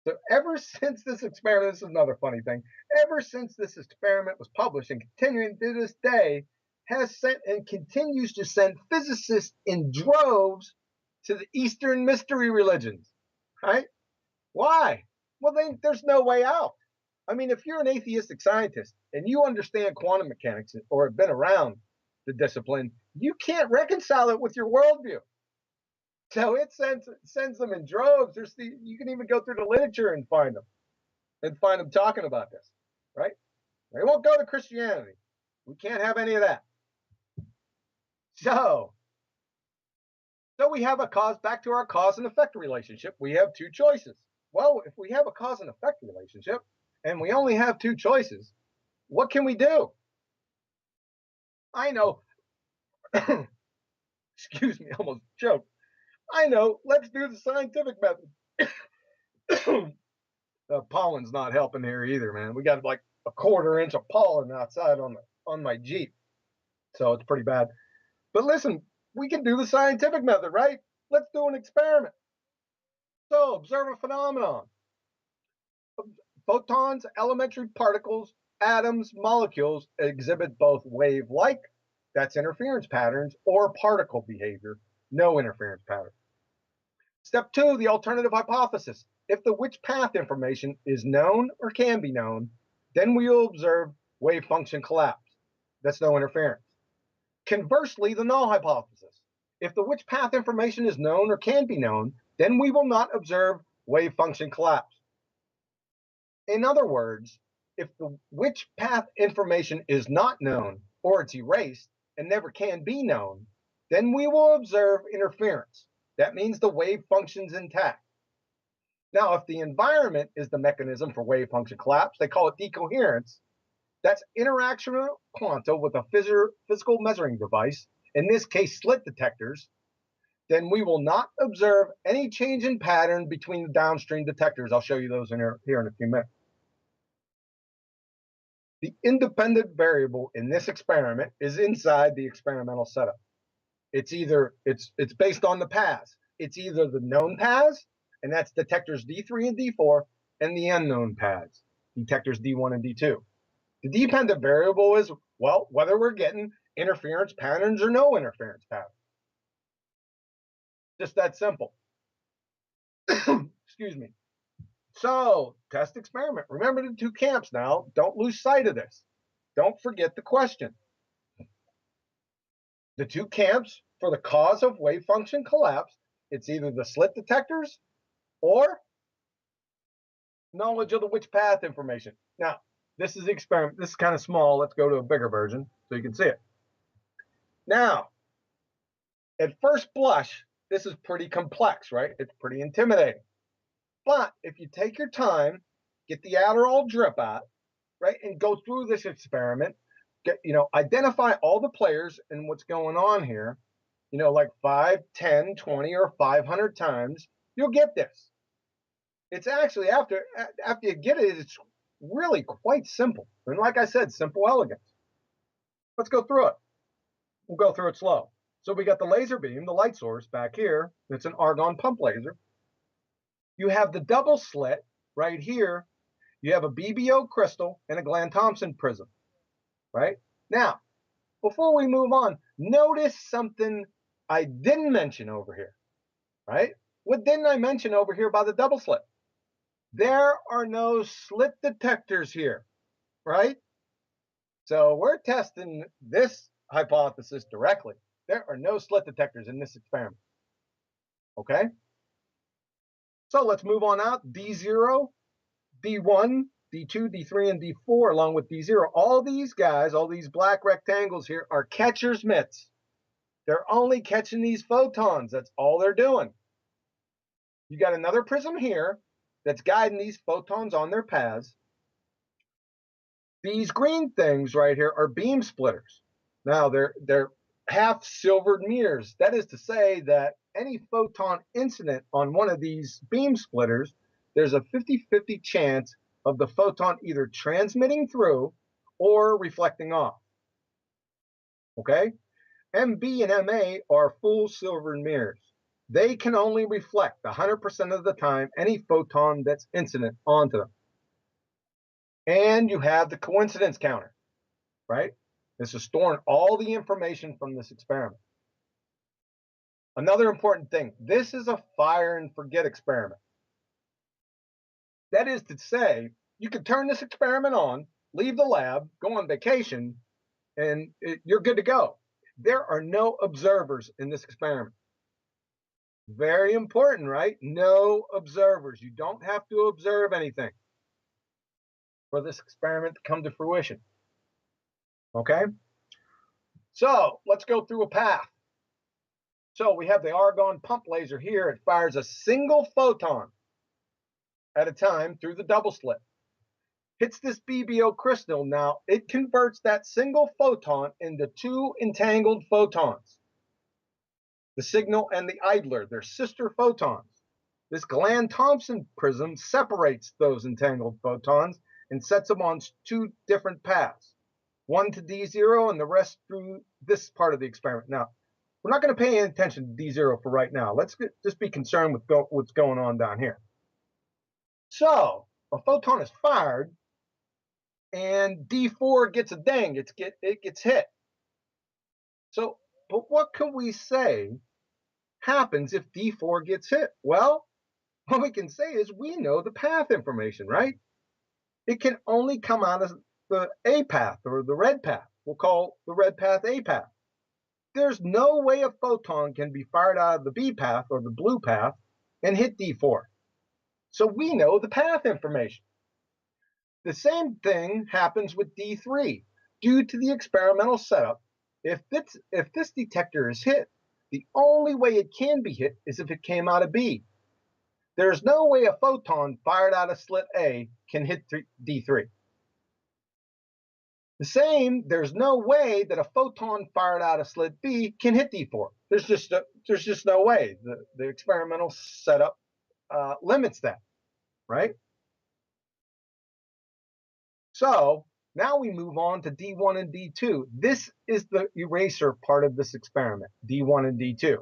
So ever since this experiment, this is another funny thing, ever since this experiment was published and continuing to this day, has sent and continues to send physicists in droves to the Eastern mystery religions, right? Why? Well, there's no way out. I mean, if you're an atheistic scientist and you understand quantum mechanics or have been around the discipline, you can't reconcile it with your worldview. So it sends them in droves. You can even go through the literature and find them talking about this, right? They won't go to Christianity. We can't have any of that. So we have back to our cause and effect relationship. We have two choices. well, if we have a cause and effect relationship and we only have two choices, what can we do? I know, excuse me, I almost choked. I know, let's do the scientific method. The pollen's not helping here either, man. We got like a quarter inch of pollen outside on my Jeep, so it's pretty bad. But listen, we can do the scientific method, right? Let's do an experiment. So observe a phenomenon. Photons, elementary particles, atoms, molecules exhibit both wave-like, that's interference patterns, or particle behavior, no interference pattern. Step 2, the alternative hypothesis. If the which path information is known or can be known, then we will observe wave function collapse. That's no interference. Conversely, the null hypothesis. If the which path information is known or can be known, then we will not observe wave function collapse. In other words, if the which path information is not known or it's erased and never can be known, then we will observe interference. That means the wave function's intact. Now, if the environment is the mechanism for wave function collapse, they call it decoherence. That's interactional quanta with a physical measuring device, in this case, slit detectors. Then we will not observe any change in pattern between the downstream detectors. I'll show you those here in a few minutes. The independent variable in this experiment is inside the experimental setup. It's based on the paths. It's either the known paths, and that's detectors D3 and D4, and the unknown paths, detectors D1 and D2. The dependent variable is, well, whether we're getting interference patterns or no interference patterns. Just that simple. Excuse me. So, test experiment. Remember the two camps now. Don't lose sight of this. Don't forget the question. The two camps for the cause of wave function collapse, it's either the slit detectors or knowledge of the which path information. Now, this is the experiment. This is kind of small. Let's go to a bigger version so you can see it. Now, at first blush, this is pretty complex, right? It's pretty intimidating. But if you take your time, get the Adderall drip out, right, and go through this experiment, identify all the players and what's going on here, like 5, 10, 20, or 500 times, you'll get this. It's actually, after you get it, it's really quite simple. And like I said, simple elegance. Let's go through it. We'll go through it slow. So we got the laser beam, the light source back here. It's an argon pump laser. You have the double slit right here. You have a BBO crystal and a Glan-Thompson prism, right? Now, before we move on, notice something I didn't mention over here, right? What didn't I mention over here by the double slit? There are no slit detectors here, right? So we're testing this hypothesis directly. There are no slit detectors in this experiment, okay? So let's move on out. D0, D1, D2, D3, and D4, along with D0. All these guys, all these black rectangles here, are catcher's mitts. They're only catching these photons. That's all they're doing. You got another prism here that's guiding these photons on their paths. These green things right here are beam splitters. Now, they're half silvered mirrors. That is to say that any photon incident on one of these beam splitters, there's a 50-50 chance of the photon either transmitting through or reflecting off. Okay? MB and MA are full silvered mirrors. They can only reflect 100% of the time any photon that's incident onto them. And you have the coincidence counter, right? This is storing all the information from this experiment. Another important thing, this is a fire and forget experiment. That is to say, you can turn this experiment on, leave the lab, go on vacation, and you're good to go. There are no observers in this experiment. Very important, right? No observers. You don't have to observe anything for this experiment to come to fruition. Okay? So let's go through a path. So we have the argon pump laser here. It fires a single photon at a time through the double slit. Hits this BBO crystal. Now, it converts that single photon into two entangled photons. The signal and the idler, they're sister photons. This Gland-Thompson prism separates those entangled photons and sets them on two different paths, one to D0 and the rest through this part of the experiment. Now, we're not going to pay any attention to D0 for right now. Let's just be concerned with what's going on down here. So, a photon is fired, and D4 gets a ding. It gets hit. So, but what can we say happens if D4 gets hit? Well, what we can say is we know the path information, right? It can only come out as the A path or the red path. We'll call the red path A path. There's no way a photon can be fired out of the B path or the blue path and hit D4. So we know the path information. The same thing happens with D3. Due to the experimental setup, if this detector is hit, the only way it can be hit is if it came out of B. There's no way a photon fired out of slit A can hit D3. The same, there's no way that a photon fired out of slit B can hit D4. There's just no way. The experimental setup limits that, right? So now we move on to D1 and D2. This is the eraser part of this experiment, D1 and D2.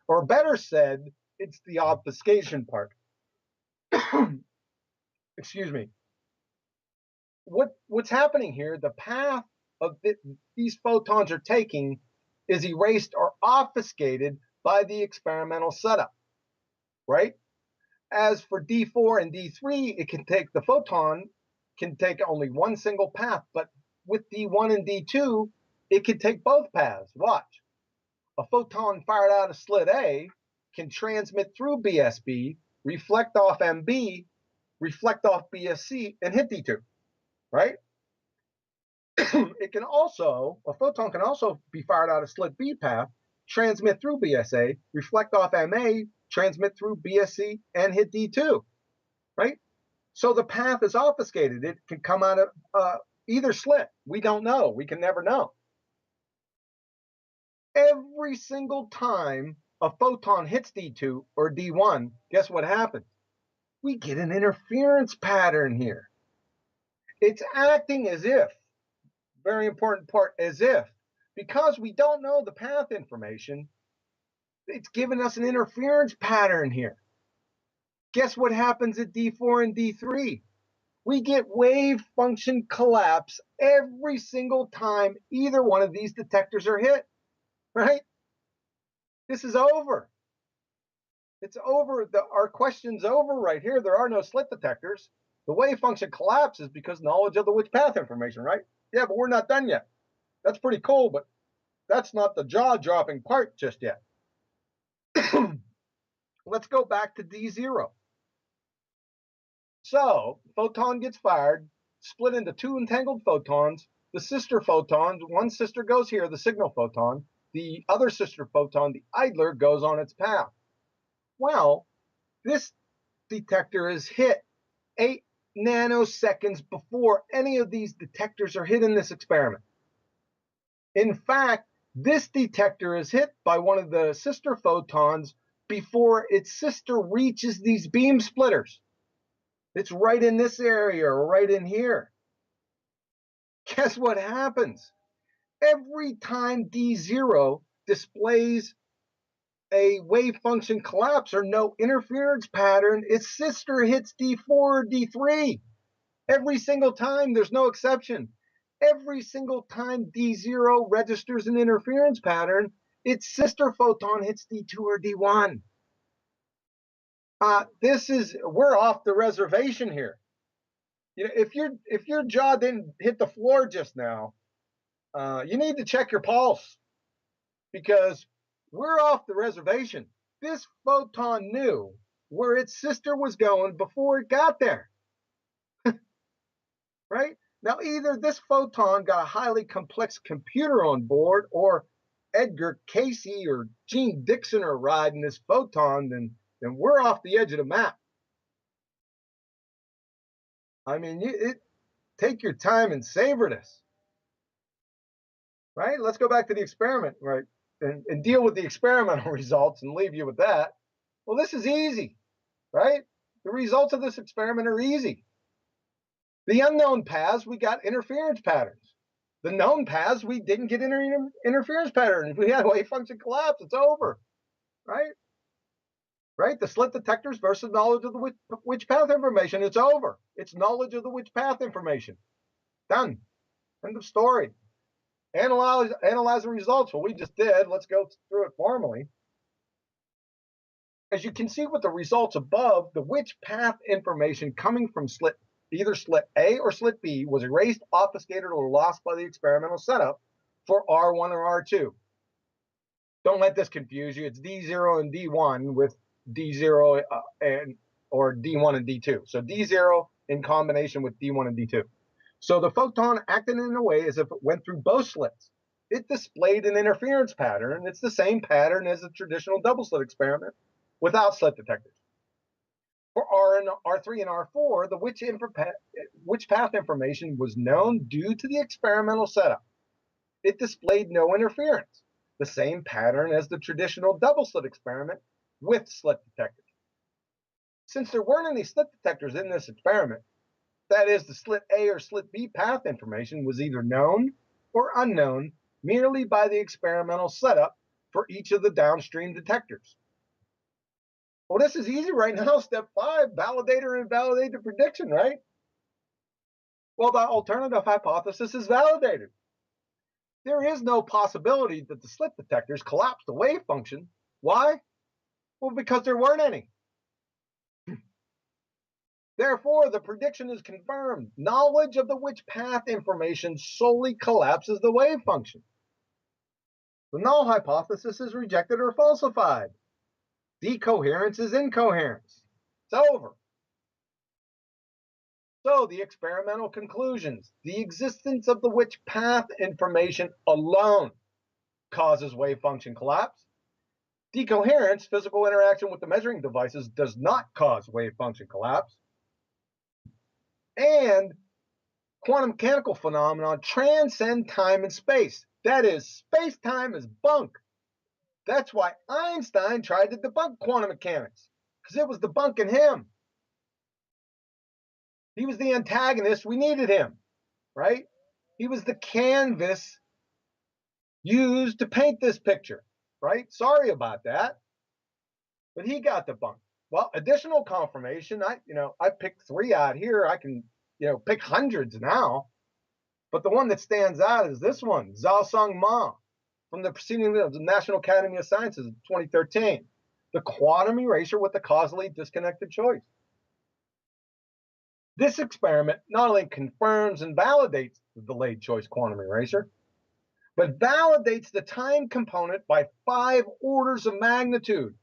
Or better said, it's the obfuscation part. Excuse me. What's happening here, the path of these photons are taking is erased or obfuscated by the experimental setup, right? As for D4 and D3, the photon can take only one single path, but with D1 and D2, it can take both paths. Watch. A photon fired out of slit A can transmit through BSB, reflect off MB, reflect off BSC, and hit D2, right? A photon can also be fired out of slit B path, transmit through BSA, reflect off MA, transmit through BSC, and hit D2, right? So the path is obfuscated. It can come out of either slit. We don't know. We can never know. Every single time a photon hits D2 or D1, guess what happens? We get an interference pattern here. It's acting as if, very important part, as if, because we don't know the path information, it's giving us an interference pattern here. Guess what happens at D4 and D3? We get wave function collapse every single time either one of these detectors are hit, right? This is over. It's over. Our question's over right here. There are no slit detectors. The wave function collapses because knowledge of the which path information, right? Yeah, but we're not done yet. That's pretty cool, but that's not the jaw-dropping part just yet. Let's go back to D0. So, photon gets fired, split into two entangled photons. The sister photons, one sister goes here, the signal photon. The other sister photon, the idler, goes on its path. Well, this detector is hit 8 nanoseconds before any of these detectors are hit in this experiment. In fact, this detector is hit by one of the sister photons before its sister reaches these beam splitters. It's right in this area or right in here. Guess what happens? Every time D0 displays a wave function collapse or no interference pattern, its sister hits D4 or D3. Every single time, there's no exception. Every single time D0 registers an interference pattern, its sister photon hits D2 or D1. We're off the reservation here. You know, if your jaw didn't hit the floor just now, you need to check your pulse, because we're off the reservation. This photon knew where its sister was going before it got there. Right? Now, either this photon got a highly complex computer on board, or Edgar Casey or Gene Dixon are riding this photon, then we're off the edge of the map. I mean, take your time and savor this, right? Let's go back to the experiment, right? And deal with the experimental results and leave you with that. Well, this is easy, right? The results of this experiment are easy. The unknown paths, we got interference patterns. The known paths, we didn't get interference patterns. We had a wave function collapse. It's over, right? Right? The slit detectors versus knowledge of the witch path information. It's over. It's knowledge of the witch path information. Done. End of story. Analyze the results. Well, we just did. Let's go through it formally. As you can see with the results above, the witch path information coming from either slit A or slit B was erased, obfuscated, or lost by the experimental setup for R1 or R2. Don't let this confuse you. It's D0 and D1 with D0 or D1 and D2. So D0 in combination with D1 and D2. So the photon acted in a way as if it went through both slits. It displayed an interference pattern. It's the same pattern as a traditional double slit experiment without slit detectors. For R3 and R4, the witch path information was known due to the experimental setup. It displayed no interference, the same pattern as the traditional double slit experiment with slit detectors. Since there weren't any slit detectors in this experiment, that is, the slit A or slit B path information was either known or unknown merely by the experimental setup for each of the downstream detectors. Well, this is easy right now. Step 5, validate or invalidate the prediction, right? Well, the alternative hypothesis is validated. There is no possibility that the slit detectors collapsed the wave function. Why? Well, because there weren't any. Therefore, the prediction is confirmed. Knowledge of the witch path information solely collapses the wave function. The null hypothesis is rejected or falsified. Decoherence is incoherence. It's over. So the experimental conclusions. The existence of the witch path information alone causes wave function collapse. Decoherence, physical interaction with the measuring devices, does not cause wave function collapse. And quantum mechanical phenomena transcend time and space. That is, space-time is bunk. That's why Einstein tried to debunk quantum mechanics, because it was debunking him. He was the antagonist. We needed him, right? He was the canvas used to paint this picture, right? Sorry about that, but he got debunked. Well, additional confirmation. I picked 3 out here. I can, pick hundreds now, but the one that stands out is this one, Zhao Sung Ma, from the Proceedings of the National Academy of Sciences of 2013, the quantum erasure with the causally disconnected choice. This experiment not only confirms and validates the delayed choice quantum erasure, but validates the time component by 5 orders of magnitude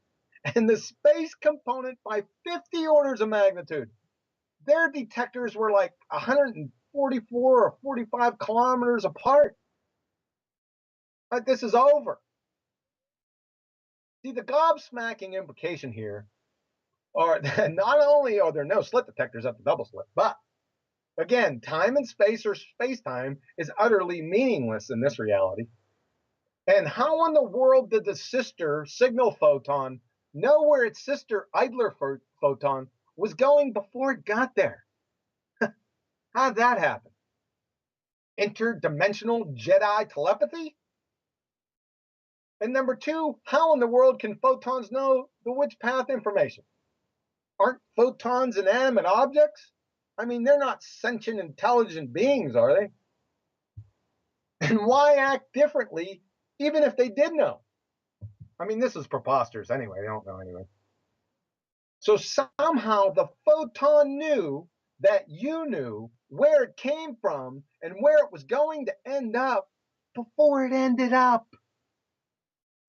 and the space component by 50 orders of magnitude. Their detectors were like 144 or 45 kilometers apart. But this is over. See, the gobsmacking implication here are that not only are there no slit detectors at the double slit, but again, time and space or space-time is utterly meaningless in this reality. And how in the world did the sister signal photon know where its sister idler photon was going before it got there? How did that happen? Interdimensional Jedi telepathy? And number 2, how in the world can photons know the witch path information? Aren't photons inanimate objects? I mean, they're not sentient, intelligent beings, are they? And why act differently even if they did know? I mean, this is preposterous anyway. They don't know anyway. So somehow the photon knew that you knew where it came from and where it was going to end up before it ended up,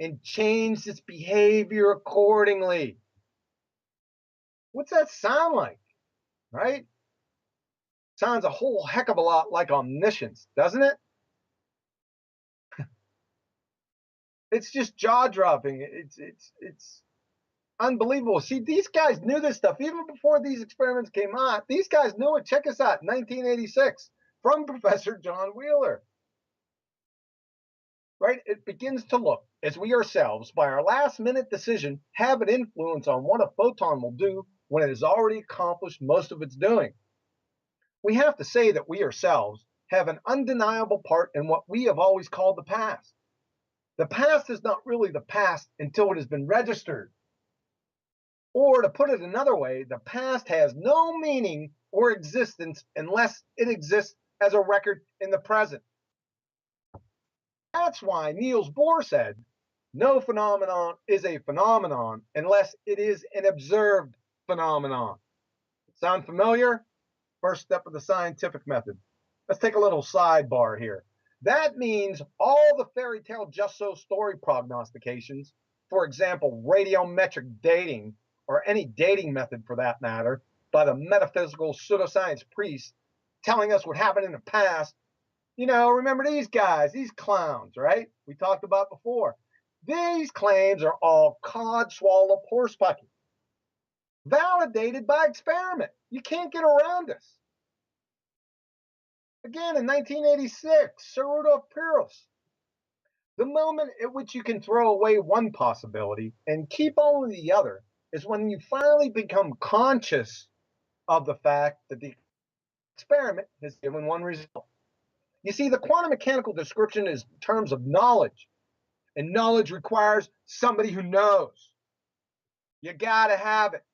and changed its behavior accordingly. What's that sound like, right? Sounds a whole heck of a lot like omniscience, doesn't it? It's just jaw-dropping. It's Unbelievable. See, these guys knew this stuff even before these experiments came out. These guys knew it. Check us out, 1986, from Professor John Wheeler. Right? It begins to look as we ourselves, by our last-minute decision, have an influence on what a photon will do when it has already accomplished most of its doing. We have to say that we ourselves have an undeniable part in what we have always called the past. The past is not really the past until it has been registered. Or to put it another way, the past has no meaning or existence unless it exists as a record in the present. That's why Niels Bohr said, no phenomenon is a phenomenon unless it is an observed phenomenon. Sound familiar? First step of the scientific method. Let's take a little sidebar here. That means all the fairy tale just so story prognostications, for example, radiometric dating, or any dating method for that matter, by the metaphysical pseudoscience priests telling us what happened in the past. You know, remember these guys, these clowns, right? We talked about before. These claims are all cod-swallop horsepucky, validated by experiment. You can't get around this. Again, in 1986, Sir Rudolf Peirce. The moment at which you can throw away one possibility and keep only the other is when you finally become conscious of the fact that the experiment has given one result. You see, the quantum mechanical description is in terms of knowledge, and knowledge requires somebody who knows. You gotta have it.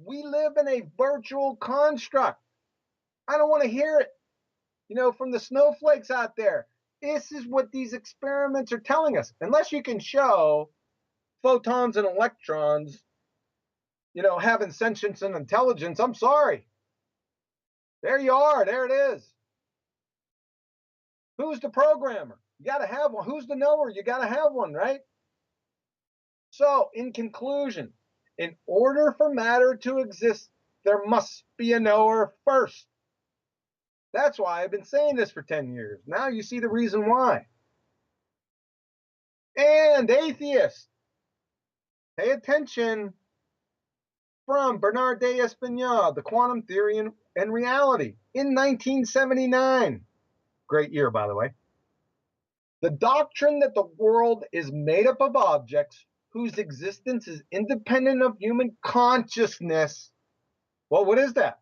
We live in a virtual construct. I don't want to hear it. You know, from the snowflakes out there, this is what these experiments are telling us. Unless you can show photons and electrons, you know, having sentience and intelligence, I'm sorry. There you are. There it is. Who's the programmer? You got to have one. Who's the knower? You got to have one, right? So, in conclusion, in order for matter to exist, there must be a knower first. That's why I've been saying this for 10 years. Now you see the reason why. And atheists, pay attention. From Bernard de Espinal, The Quantum Theory and Reality, in 1979. Great year, by the way. The doctrine that the world is made up of objects whose existence is independent of human consciousness. Well, what is that?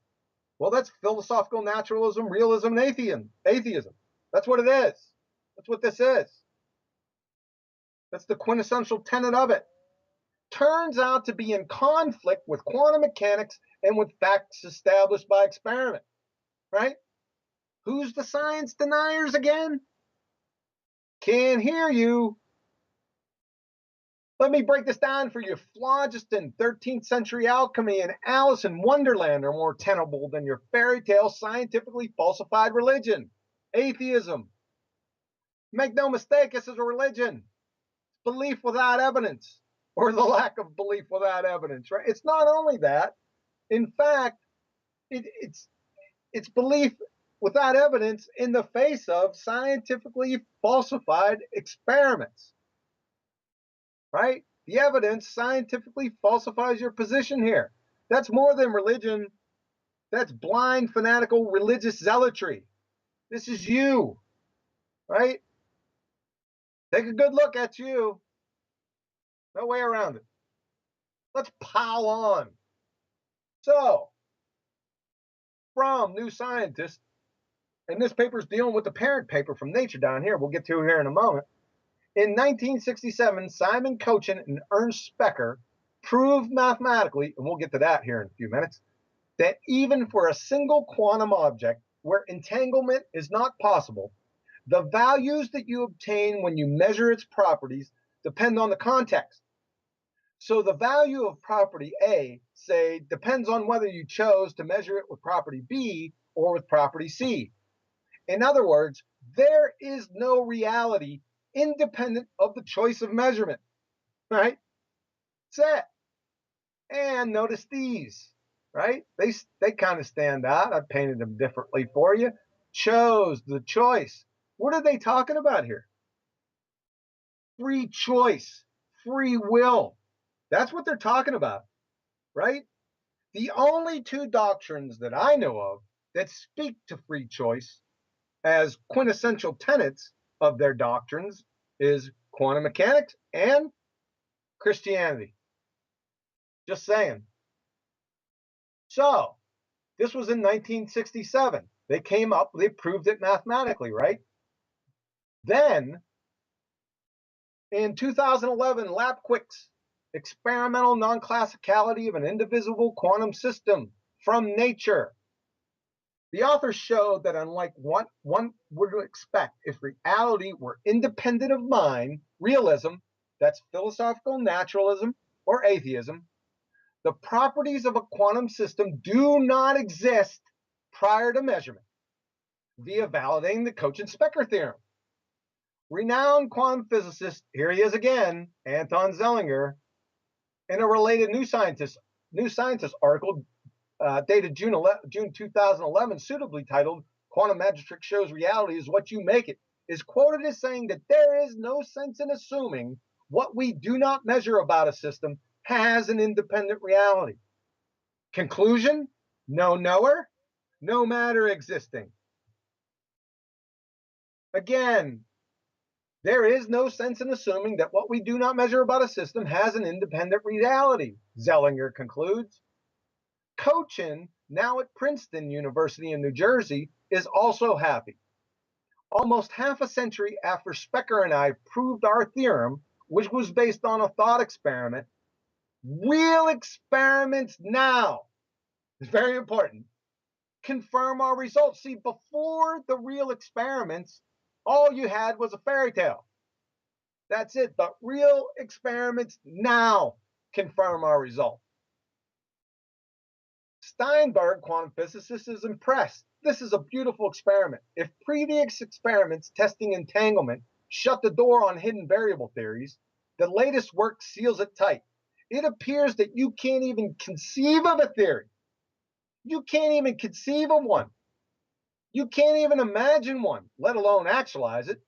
Well, that's philosophical naturalism, realism, and atheism. That's what it is. That's what this is. That's the quintessential tenet of it. Turns out to be in conflict with quantum mechanics and with facts established by experiment, right? Who's the science deniers again? Can't hear you. Let me break this down for you. Phlogiston, 13th century alchemy, and Alice in Wonderland are more tenable than your fairy tale scientifically falsified religion. Atheism. Make no mistake, this is a religion. Belief without evidence, or the lack of belief without evidence, right? It's not only that. In fact, it's belief without evidence in the face of scientifically falsified experiments, right? The evidence scientifically falsifies your position here. That's more than religion. That's blind, fanatical religious zealotry. This is you, right? Take a good look at you. No way around it. Let's pile on. So, from New Scientist, and this paper is dealing with the parent paper from Nature down here, we'll get to here in a moment. In 1967, Simon Cochin and Ernst Specker proved mathematically, and we'll get to that here in a few minutes, that even for a single quantum object where entanglement is not possible, the values that you obtain when you measure its properties depend on the context. So the value of property A, say, depends on whether you chose to measure it with property B or with property C. In other words, there is no reality independent of the choice of measurement, right? That's it. And notice these, right? They kind of stand out. I've painted them differently for you. Chose, the choice. What are they talking about here? Free choice, free will. That's what they're talking about, right? The only two doctrines that I know of that speak to free choice as quintessential tenets of their doctrines is quantum mechanics and Christianity. Just saying. So, this was in 1967. They came up, they proved it mathematically, right? Then, in 2011, Lapquik's experimental non-classicality of an indivisible quantum system from nature. The authors showed that unlike what one would expect if reality were independent of mind, realism, that's philosophical naturalism or atheism, the properties of a quantum system do not exist prior to measurement via validating the Cauchy-Specker theorem. Renowned quantum physicist, here he is again, Anton Zellinger, in a related New Scientist article dated June 2011, suitably titled "Quantum Magic Shows Reality is What You Make It," is quoted as saying that there is no sense in assuming what we do not measure about a system has an independent reality. Conclusion: no knower, no matter existing. Again, there is no sense in assuming that what we do not measure about a system has an independent reality, Zellinger concludes. Cauchy, now at Princeton University in New Jersey, is also happy. Almost half a century after Specker and I proved our theorem, which was based on a thought experiment, real experiments now, it's very important, confirm our results. See, before the real experiments, all you had was a fairy tale. That's it. But real experiments now confirm our result. Steinberg, quantum physicist, is impressed. This is a beautiful experiment. If previous experiments testing entanglement shut the door on hidden variable theories, the latest work seals it tight. It appears that you can't even conceive of a theory. You can't even conceive of one. You can't even imagine one, let alone actualize it,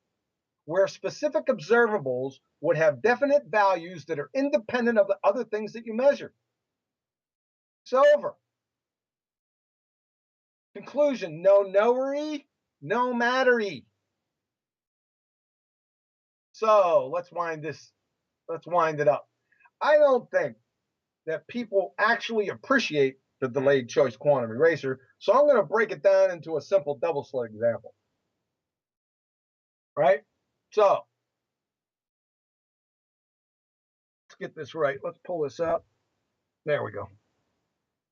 where specific observables would have definite values that are independent of the other things that you measure. It's over. Conclusion: no knowery, no mattery. So let's wind it up. I don't think that people actually appreciate the delayed choice quantum eraser, so I'm going to break it down into a simple double slit example. Right? So let's get this right. Let's pull this up. There we go.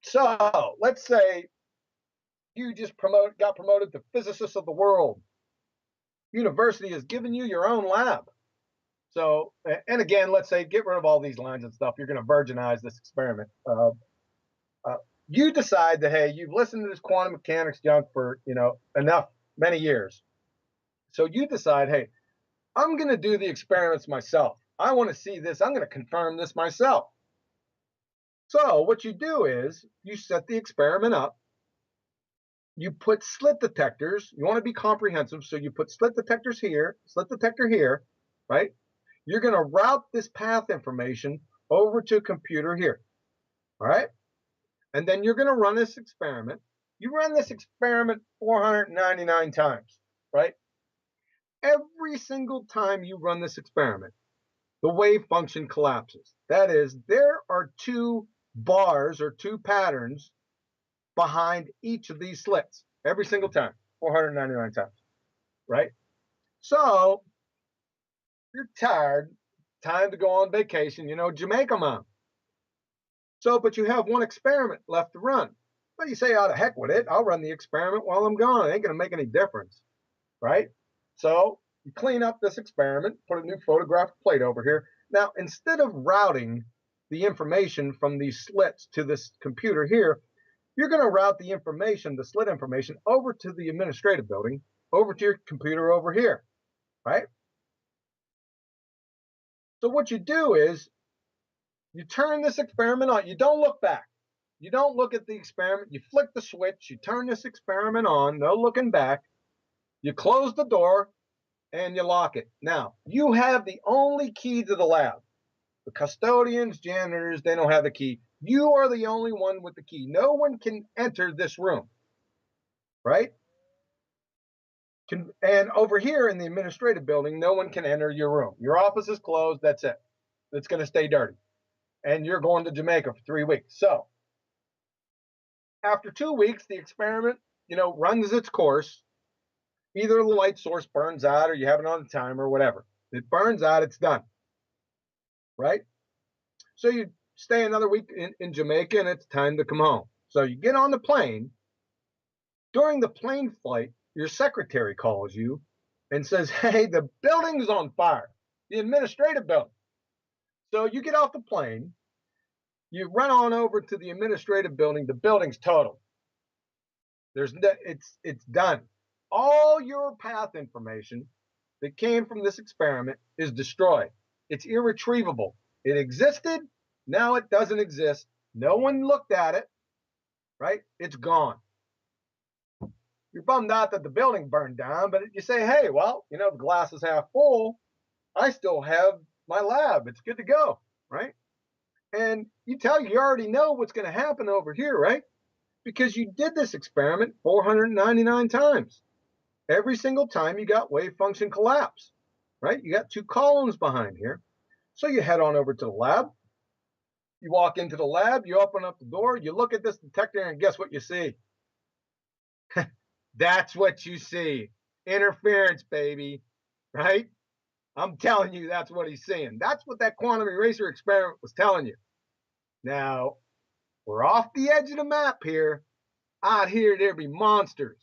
So let's say you just got promoted to physicist of the world. University has given you your own lab. So, and again, let's say get rid of all these lines and stuff. You're going to virginize this experiment. You decide that, hey, you've listened to this quantum mechanics junk for, many years. So you decide, hey, I'm going to do the experiments myself. I want to see this. I'm going to confirm this myself. So what you do is you set the experiment up. You put slit detectors. You want to be comprehensive, so you put slit detectors here, slit detector here, right? You're going to route this path information over to a computer here, all right? And then you're going to run this experiment. You run this experiment 499 times, right? Every single time you run this experiment, the wave function collapses. That is, there are two bars or two patterns behind each of these slits every single time, 499 times, right? So you're tired, time to go on vacation, Jamaica mom. So, but you have one experiment left to run. But you say, oh, the heck with it. I'll run the experiment while I'm gone. It ain't going to make any difference, right? So you clean up this experiment, put a new photographic plate over here. Now, instead of routing the information from these slits to this computer here, you're going to route the information, the slit information, over to the administrative building, over to your computer over here, right? So what you do is you turn this experiment on. You don't look back. You don't look at the experiment. You flick the switch. You turn this experiment on. No looking back. You close the door and you lock it. Now, you have the only key to the lab. The custodians, janitors, they don't have the key. You are the only one with the key. No one can enter this room, right? And over here in the administrative building, no one can enter your room. Your office is closed. That's it. It's going to stay dirty. And you're going to Jamaica for 3 weeks. So after 2 weeks, the experiment, runs its course. Either the light source burns out or you have it on the timer or whatever. It burns out, it's done. Right? So you stay another week in Jamaica and it's time to come home. So you get on the plane. During the plane flight, your secretary calls you and says, hey, the building's on fire, the administrative building. So you get off the plane, you run on over to the administrative building, the building's totaled. It's done. All your path information that came from this experiment is destroyed. It's irretrievable. It existed, now it doesn't exist. No one looked at it, right? It's gone. You're bummed out that the building burned down, but you say, hey, well, the glass is half full. I still have my lab. It's good to go, right? And you already know what's going to happen over here, right? Because you did this experiment 499 times. Every single time you got wave function collapse, right? You got 2 columns behind here. So you head on over to the lab. You walk into the lab, you open up the door, you look at this detector, and guess what you see? That's what you see. Interference, baby, right? I'm telling you, that's what he's seeing. That's what that quantum eraser experiment was telling you. Now, we're off the edge of the map here. Out here, there be monsters.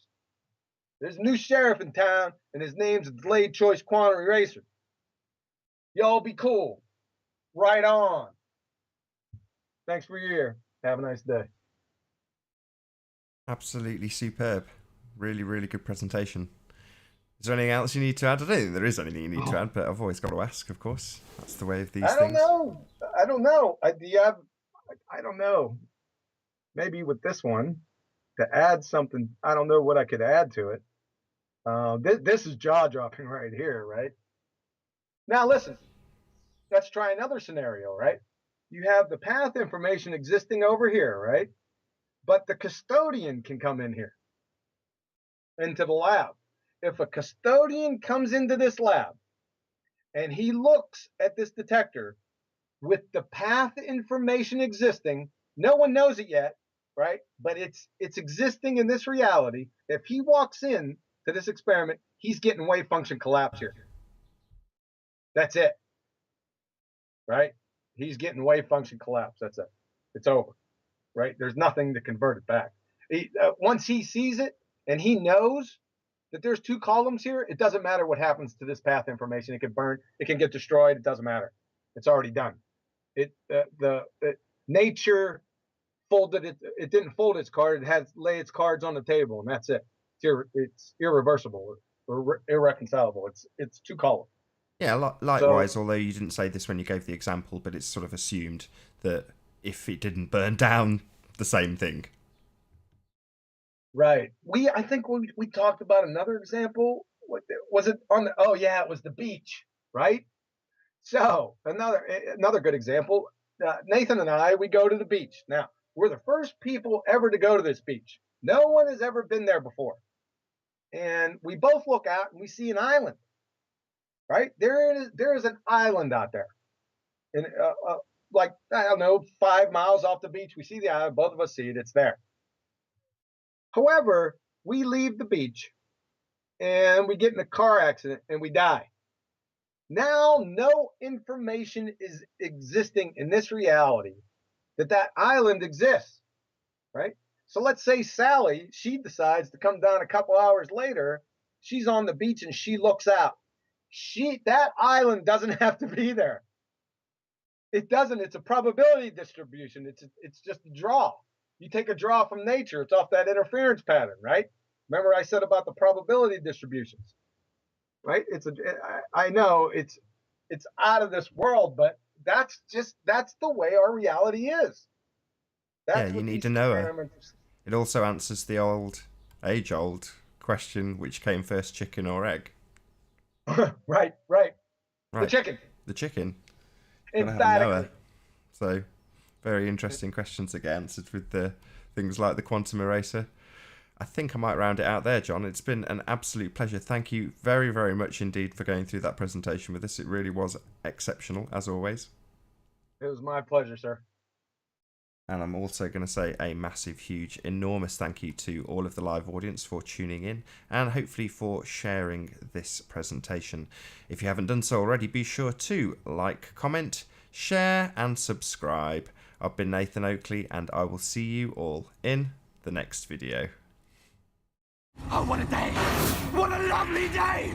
There's a new sheriff in town, and his name's a delayed choice quantum eraser. Y'all be cool. Right on. Thanks for your ear. Have a nice day. Absolutely superb. Really, really good presentation. Is there anything else you need to add? I don't think there is anything you need to add, but I've always got to ask, of course. That's the way of these things. I don't know. I don't know. Maybe with this one, to add something, I don't know what I could add to it. This is jaw-dropping right here, right? Now listen, let's try another scenario, right? You have the path information existing over here, right? But the custodian can come in here, into the lab. If a custodian comes into this lab and he looks at this detector with the path information existing, no one knows it yet, right? But it's existing in this reality. If he walks in to this experiment, he's getting wave function collapse here. That's it, right? He's getting wave function collapse. That's it. It's over, right? There's nothing to convert it back. Once he sees it and he knows that there's 2 columns here, it doesn't matter what happens to this path information. It can burn, it can get destroyed. It doesn't matter. It's already done. Nature folded it. It didn't fold its card. It had lay its cards on the table, and that's it. It's irreversible or irreconcilable. It's 2 columns. Yeah, likewise, although you didn't say this when you gave the example, but it's sort of assumed that if it didn't burn down, the same thing. Right. I think we talked about another example. What was it on the? Oh yeah, it was the beach, right? So another good example. Nathan and I, we go to the beach. Now we're the first people ever to go to this beach. No one has ever been there before, and we both look out and we see an island. Right there is an island out there, and like I don't know, 5 miles off the beach, we see the island. Both of us see it. It's there. However, we leave the beach and we get in a car accident and we die. Now, no information is existing in this reality that island exists, right? So let's say Sally, she decides to come down a couple hours later. She's on the beach and she looks out. That island doesn't have to be there. It doesn't. It's a probability distribution. It's just a draw. You take a draw from nature. It's off that interference pattern, right? Remember I said about the probability distributions, right? I know it's out of this world, but that's the way our reality is. That's you need to know it. It also answers the age-old question: which came first, chicken or egg? Right. The chicken. Emphatically. So, very interesting questions to get answered with the things like the quantum eraser. I think I might round it out there, John. It's been an absolute pleasure. Thank you very, very much indeed for going through that presentation with us. It really was exceptional, as always. It was my pleasure, sir. And I'm also going to say a massive, huge, enormous thank you to all of the live audience for tuning in and hopefully for sharing this presentation. If you haven't done so already, be sure to like, comment, share and subscribe. I've been Nathan Oakley and I will see you all in the next video. Oh, what a day! What a lovely day!